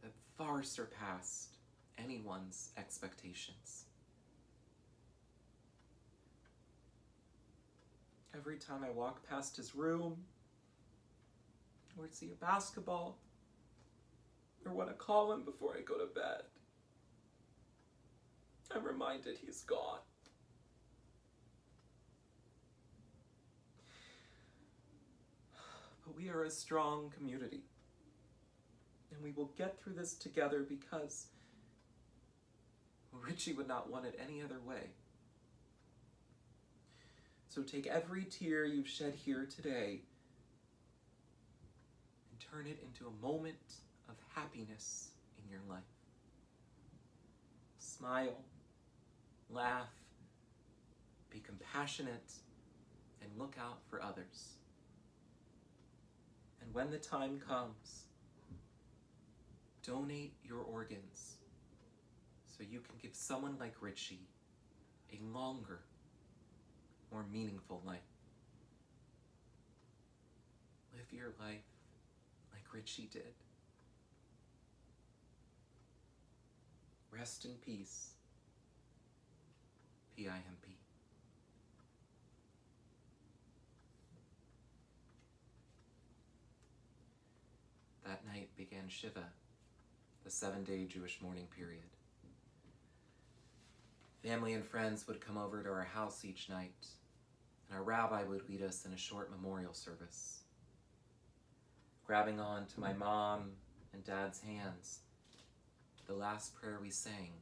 that far surpassed anyone's expectations. Every time I walk past his room, or see a basketball, or want to call him before I go to bed, I'm reminded he's gone. But we are a strong community, and we will get through this together because Richie would not want it any other way. So take every tear you've shed here today and turn it into a moment of happiness in your life. Smile, laugh, be compassionate, and look out for others. And when the time comes, donate your organs so you can give someone like Richie a longer, more meaningful life. Live your life like Richie did. Rest in peace, PIMP. That night began Shiva, the 7-day Jewish mourning period. Family and friends would come over to our house each night, and our rabbi would lead us in a short memorial service. Grabbing on to my mom and dad's hands, the last prayer we sang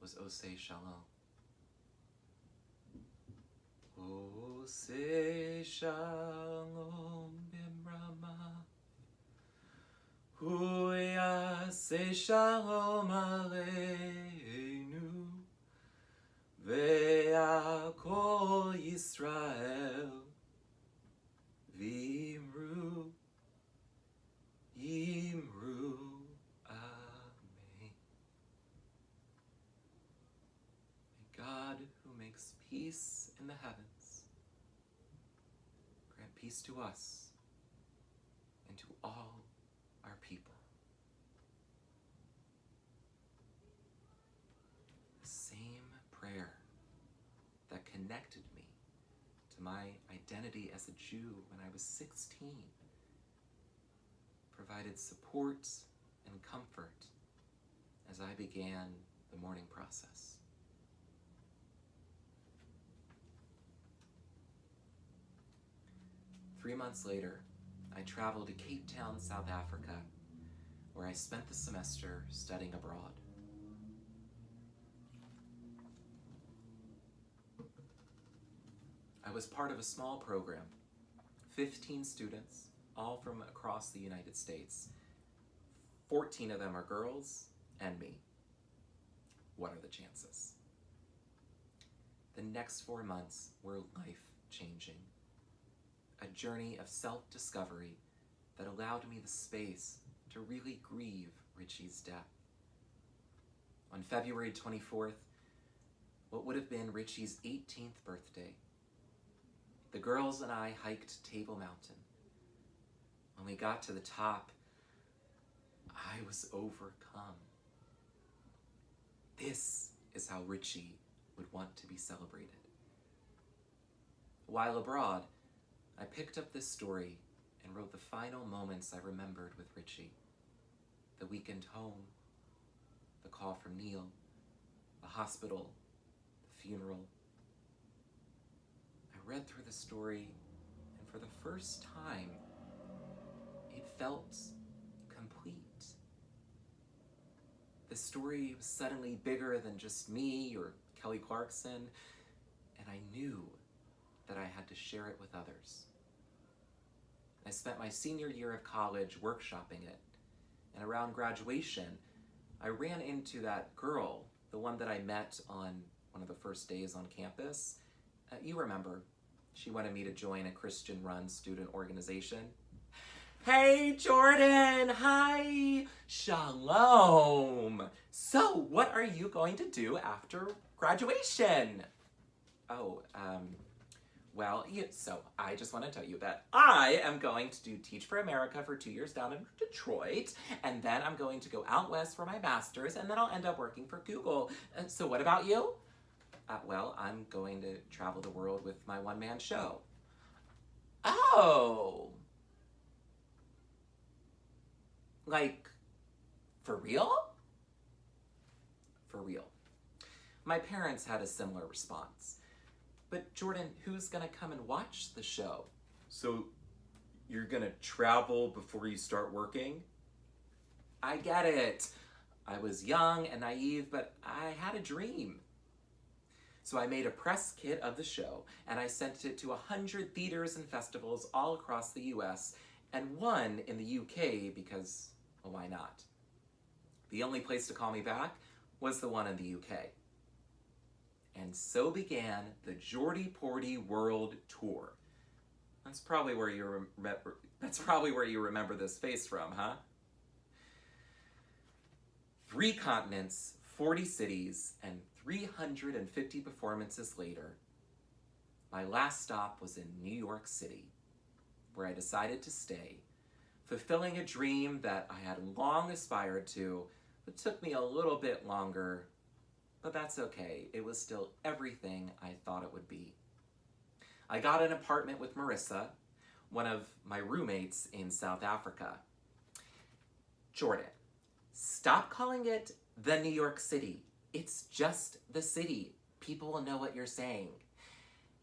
was Oseh Shalom. Oseh Shalom b'mrama, Hu yaseh shalom aleinu, ve'akol Yisrael v'imru, imru, amen. May God, who makes peace in the heavens, grant peace to us and to all our people. The same prayer that connected me to my identity as a Jew when I was 16 provided support and comfort as I began the mourning process. Three months later, I traveled to Cape Town, South Africa, where I spent the semester studying abroad. I was part of a small program, 15 students, all from across the United States. 14 of them are girls, and me. What are the chances? The next 4 months were life-changing. A journey of self-discovery that allowed me the space to really grieve Richie's death. On February 24th, what would have been Richie's 18th birthday, the girls and I hiked Table Mountain. When we got to the top, I was overcome. This is how Richie would want to be celebrated. While abroad, I picked up this story and wrote the final moments I remembered with Richie. The weekend home, the call from Neil, the hospital, the funeral. I read through the story, and for the first time, it felt complete. The story was suddenly bigger than just me or Kelly Clarkson, and I knew that I had to share it with others. I spent my senior year of college workshopping it, and around graduation, I ran into that girl, the one that I met on one of the first days on campus. You remember, she wanted me to join a Christian-run student organization. Hey, Jordan! Hi! Shalom! So, what are you going to do after graduation? Oh, so I just want to tell you that I am going to do Teach for America for 2 years down in Detroit, and then I'm going to go out west for my master's, and then I'll end up working for Google. So what about you? Well, I'm going to travel the world with my one-man show. Oh! Like, for real? For real. My parents had a similar response. But Jordan, who's gonna come and watch the show? So, you're gonna travel before you start working? I get it. I was young and naive, but I had a dream. So I made a press kit of the show, and I sent it to 100 theaters and festivals all across the US, and one in the UK because, well, why not? The only place to call me back was the one in the UK. And so began the Jordy Pordy World Tour. That's probably where you remember this face from, huh? 3 continents, 40 cities, and 350 performances later, my last stop was in New York City, where I decided to stay, fulfilling a dream that I had long aspired to, but took me a little bit longer. But that's okay. It was still everything I thought it would be. I got an apartment with Marissa, one of my roommates in South Africa. Jordan, stop calling it the New York City. It's just the city. People will know what you're saying.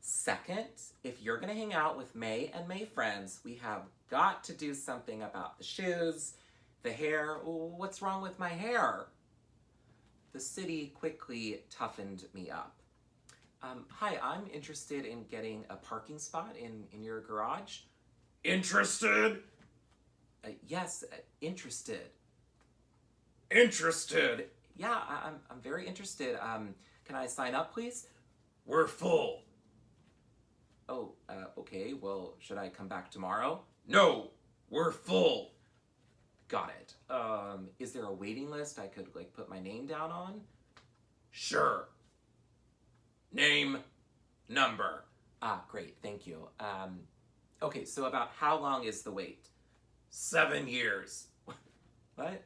Second, if you're gonna hang out with May and May friends, we have got to do something about the shoes, the hair. What's wrong with my hair? The city quickly toughened me up. Hi, I'm interested in getting a parking spot in your garage. Interested? Yes, interested. Interested? Yeah, I'm very interested. Can I sign up, please? We're full. Oh, okay. Well, should I come back tomorrow? No, we're full. Got it. Is there a waiting list I could, put my name down on? Sure. Name, number. Great. Thank you. Okay, so about how long is the wait? 7 years. What?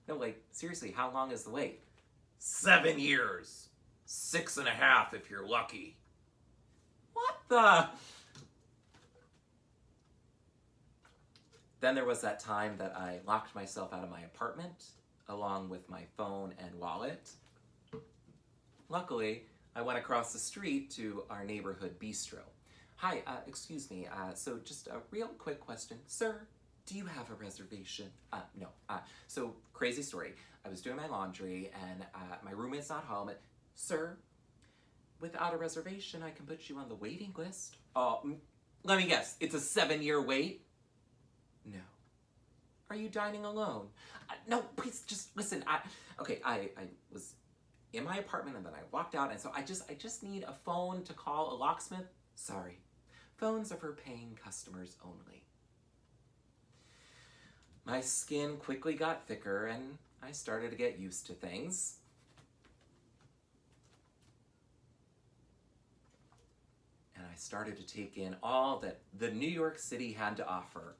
No, seriously, how long is the wait? 7 years. 6.5 if you're lucky. What the? Then there was that time that I locked myself out of my apartment, along with my phone and wallet. Luckily, I went across the street to our neighborhood bistro. Hi, excuse me. So just a real quick question. Sir, do you have a reservation? No. So, crazy story. I was doing my laundry and my roommate's not home. Sir, without a reservation, I can put you on the waiting list. Let me guess. It's a 7-year wait? No. Are you dining alone? No, please, just listen. I was in my apartment and then I walked out, and so I just need a phone to call a locksmith. Sorry. Phones are for paying customers only. My skin quickly got thicker and I started to get used to things. And I started to take in all that the New York City had to offer.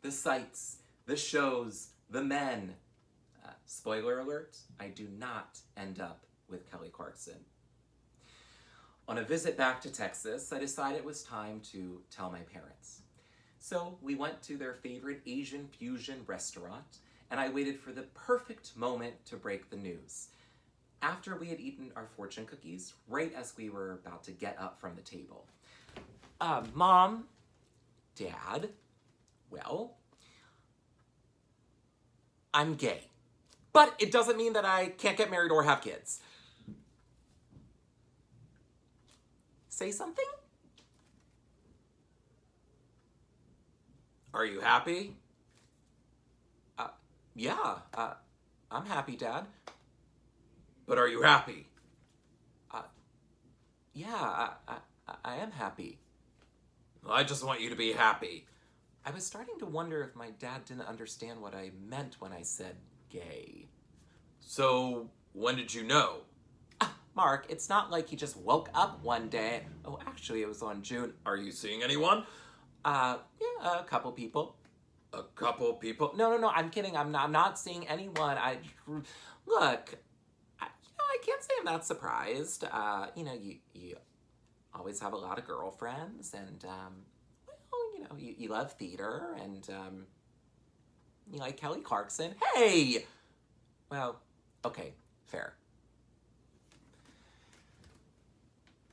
The sights, the shows, the men. Spoiler alert, I do not end up with Kelly Clarkson. On a visit back to Texas, I decided it was time to tell my parents. So we went to their favorite Asian fusion restaurant, and I waited for the perfect moment to break the news. After we had eaten our fortune cookies, right as we were about to get up from the table. Mom, Dad, well, I'm gay. But it doesn't mean that I can't get married or have kids. Say something? Are you happy? Yeah, I'm happy, Dad. But are you happy? Yeah, I am happy. Well, I just want you to be happy. I was starting to wonder if my dad didn't understand what I meant when I said gay. So, when did you know? Mark, it's not like he just woke up one day. Oh, actually, it was on June. Are you seeing anyone? Yeah, a couple people. A couple people? No, I'm kidding. I'm not seeing anyone. Look, I can't say I'm not surprised. You always have a lot of girlfriends, and, you love theater, and, you like Kelly Clarkson. Hey! Well, okay, fair.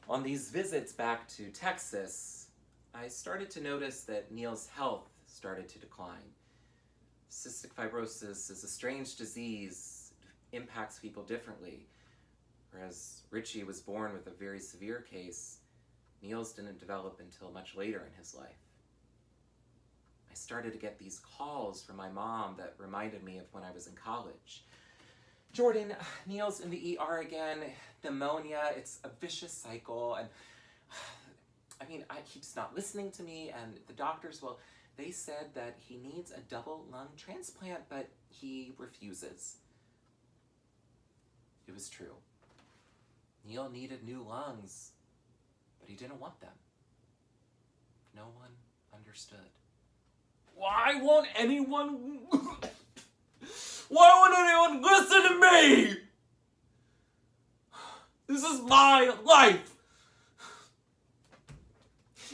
On these visits back to Texas, I started to notice that Neil's health started to decline. Cystic fibrosis is a strange disease. It impacts people differently. Whereas Richie was born with a very severe case, Neil's didn't develop until much later in his life. I started to get these calls from my mom that reminded me of when I was in college. Jordan, Neil's in the ER again, pneumonia, it's a vicious cycle, and he's not listening to me, and the doctors, well, they said that he needs a double lung transplant, but he refuses. It was true. Neil needed new lungs, but he didn't want them. No one understood. Why won't anyone listen to me? This is my life.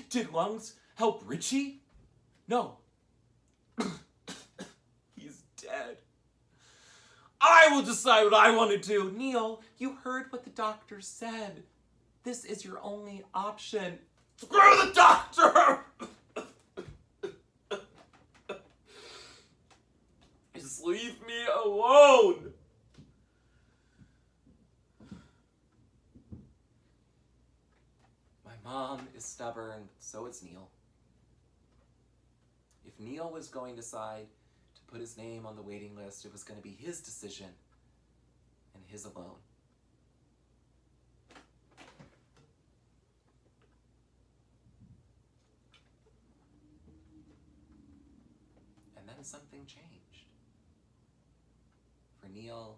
Did lungs help Richie? No. He's dead. I will decide what I want to do. Neil, you heard what the doctor said. This is your only option. Screw the doctor! Just leave me alone. My mom is stubborn, so is Neil. If Neil was going to decide to put his name on the waiting list, it was going to be his decision and his alone. And then something changed. For Neil,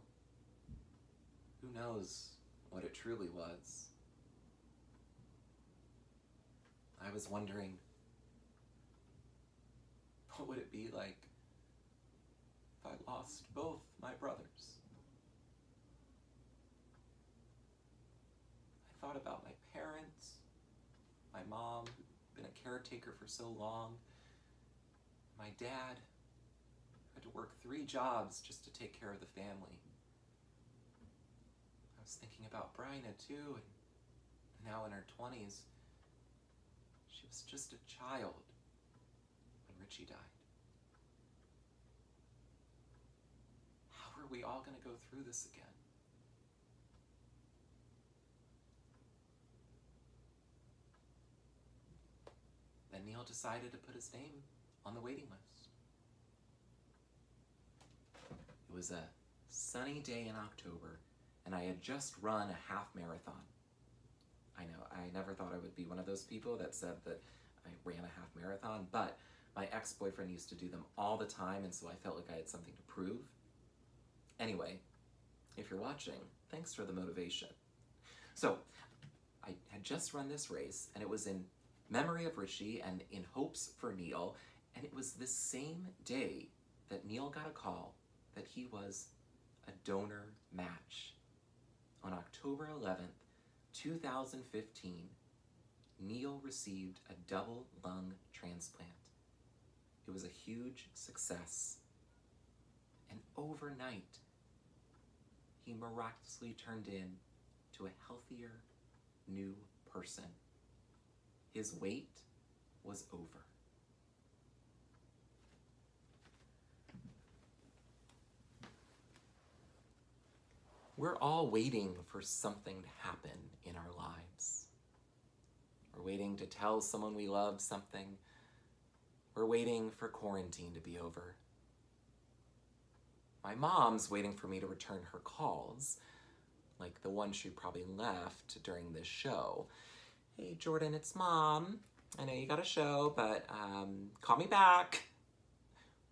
who knows what it truly was? I was wondering, what would it be like if I lost both my brothers? I thought about my parents, my mom, who'd been a caretaker for so long, my dad, who had to work 3 jobs just to take care of the family. I was thinking about Bryna too, and now in her 20s, was just a child when Richie died. How are we all going to go through this again? Then Neil decided to put his name on the waiting list. It was a sunny day in October, and I had just run a half marathon. I know, I never thought I would be one of those people that said that I ran a half marathon, but my ex-boyfriend used to do them all the time, and so I felt like I had something to prove. Anyway, if you're watching, thanks for the motivation. So, I had just run this race, and it was in memory of Richie and in hopes for Neil, and it was this same day that Neil got a call that he was a donor match. On October 11th, 2015, Neil received a double lung transplant. It was a huge success. And overnight, he miraculously turned into a healthier, new person. His wait was over. We're all waiting for something to happen in our lives. We're waiting to tell someone we love something. We're waiting for quarantine to be over. My mom's waiting for me to return her calls, like the one she probably left during this show. Hey, Jordan, it's Mom. I know you got a show, but call me back.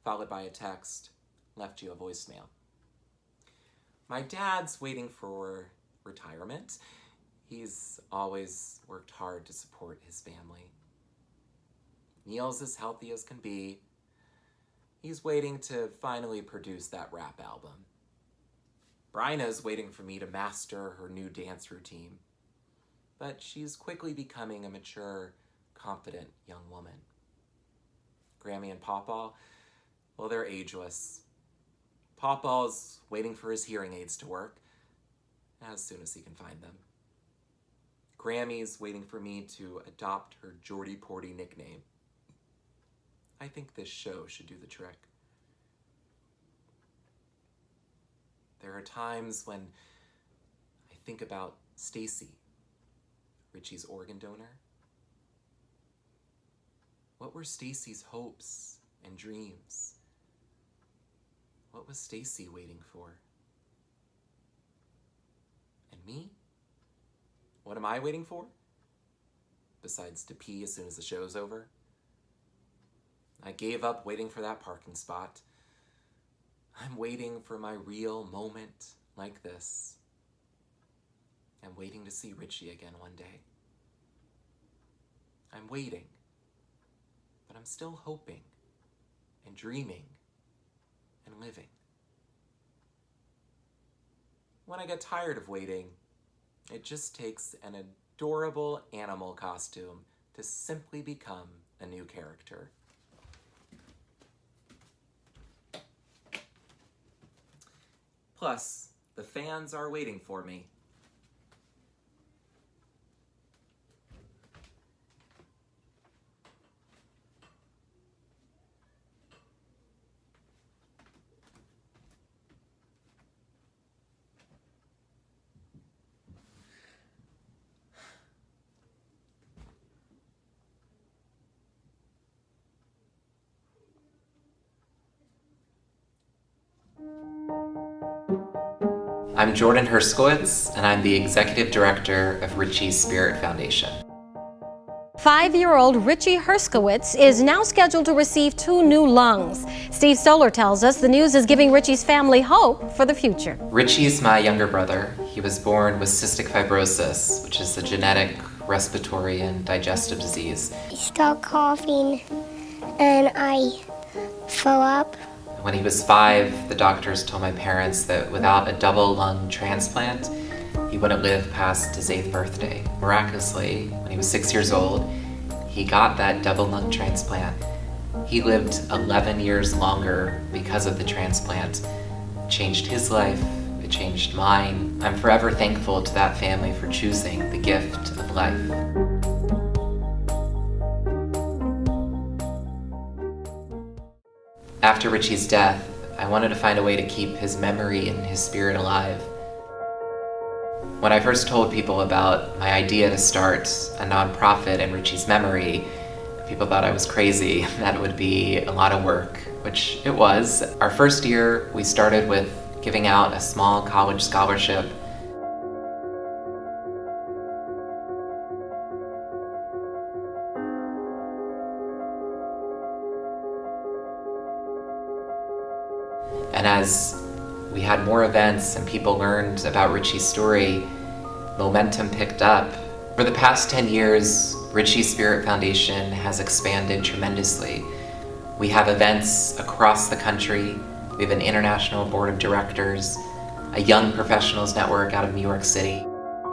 Followed by a text, left you a voicemail. My dad's waiting for retirement. He's always worked hard to support his family. Neil's as healthy as can be. He's waiting to finally produce that rap album. Bryna's waiting for me to master her new dance routine. But she's quickly becoming a mature, confident young woman. Grammy and Pawpaw, well, they're ageless. Pawpaw's waiting for his hearing aids to work, as soon as he can find them. Grammy's waiting for me to adopt her Jordy Pordy nickname. I think this show should do the trick. There are times when I think about Stacy, Richie's organ donor. What were Stacy's hopes and dreams? What was Stacy waiting for? And me? What am I waiting for? Besides to pee as soon as the show's over? I gave up waiting for that parking spot. I'm waiting for my real moment like this. I'm waiting to see Richie again one day. I'm waiting, but I'm still hoping and dreaming and living. When I get tired of waiting, it just takes an adorable animal costume to simply become a new character. Plus, the fans are waiting for me. I'm Jordan Herskowitz, and I'm the Executive Director of Richie's Spirit Foundation. 5-year-old Richie Herskowitz is now scheduled to receive 2 new lungs. Steve Stoller tells us the news is giving Richie's family hope for the future. Richie's my younger brother. He was born with cystic fibrosis, which is a genetic respiratory and digestive disease. I stopped coughing and I fell up. When he was 5, the doctors told my parents that without a double lung transplant, he wouldn't live past his 8th birthday. Miraculously, when he was 6 years old, he got that double lung transplant. He lived 11 years longer because of the transplant. It changed his life, it changed mine. I'm forever thankful to that family for choosing the gift of life. After Richie's death, I wanted to find a way to keep his memory and his spirit alive. When I first told people about my idea to start a nonprofit in Richie's memory, people thought I was crazy, that it would be a lot of work, which it was. Our first year, we started with giving out a small college scholarship. And as we had more events and people learned about Richie's story, momentum picked up. For the past 10 years, Richie Spirit Foundation has expanded tremendously. We have events across the country. We have an international board of directors, a young professionals network out of New York City.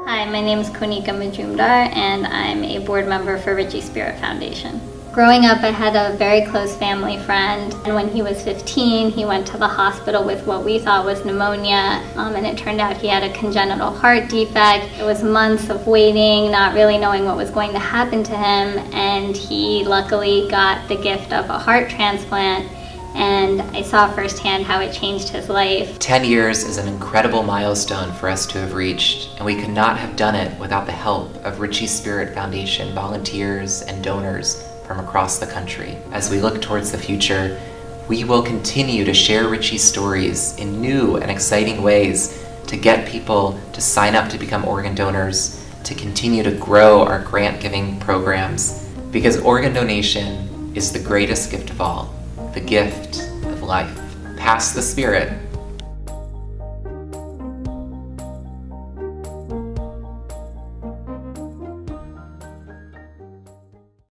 Hi, my name is Konika Majumdar, and I'm a board member for Richie Spirit Foundation. Growing up, I had a very close family friend, and when he was 15, he went to the hospital with what we thought was pneumonia, and it turned out he had a congenital heart defect. It was months of waiting, not really knowing what was going to happen to him, and he luckily got the gift of a heart transplant, and I saw firsthand how it changed his life. 10 years is an incredible milestone for us to have reached, and we could not have done it without the help of Richie Spirit Foundation volunteers and donors from across the country. As we look towards the future, we will continue to share Richie's stories in new and exciting ways to get people to sign up to become organ donors, to continue to grow our grant-giving programs, because organ donation is the greatest gift of all, the gift of life. Pass the spirit.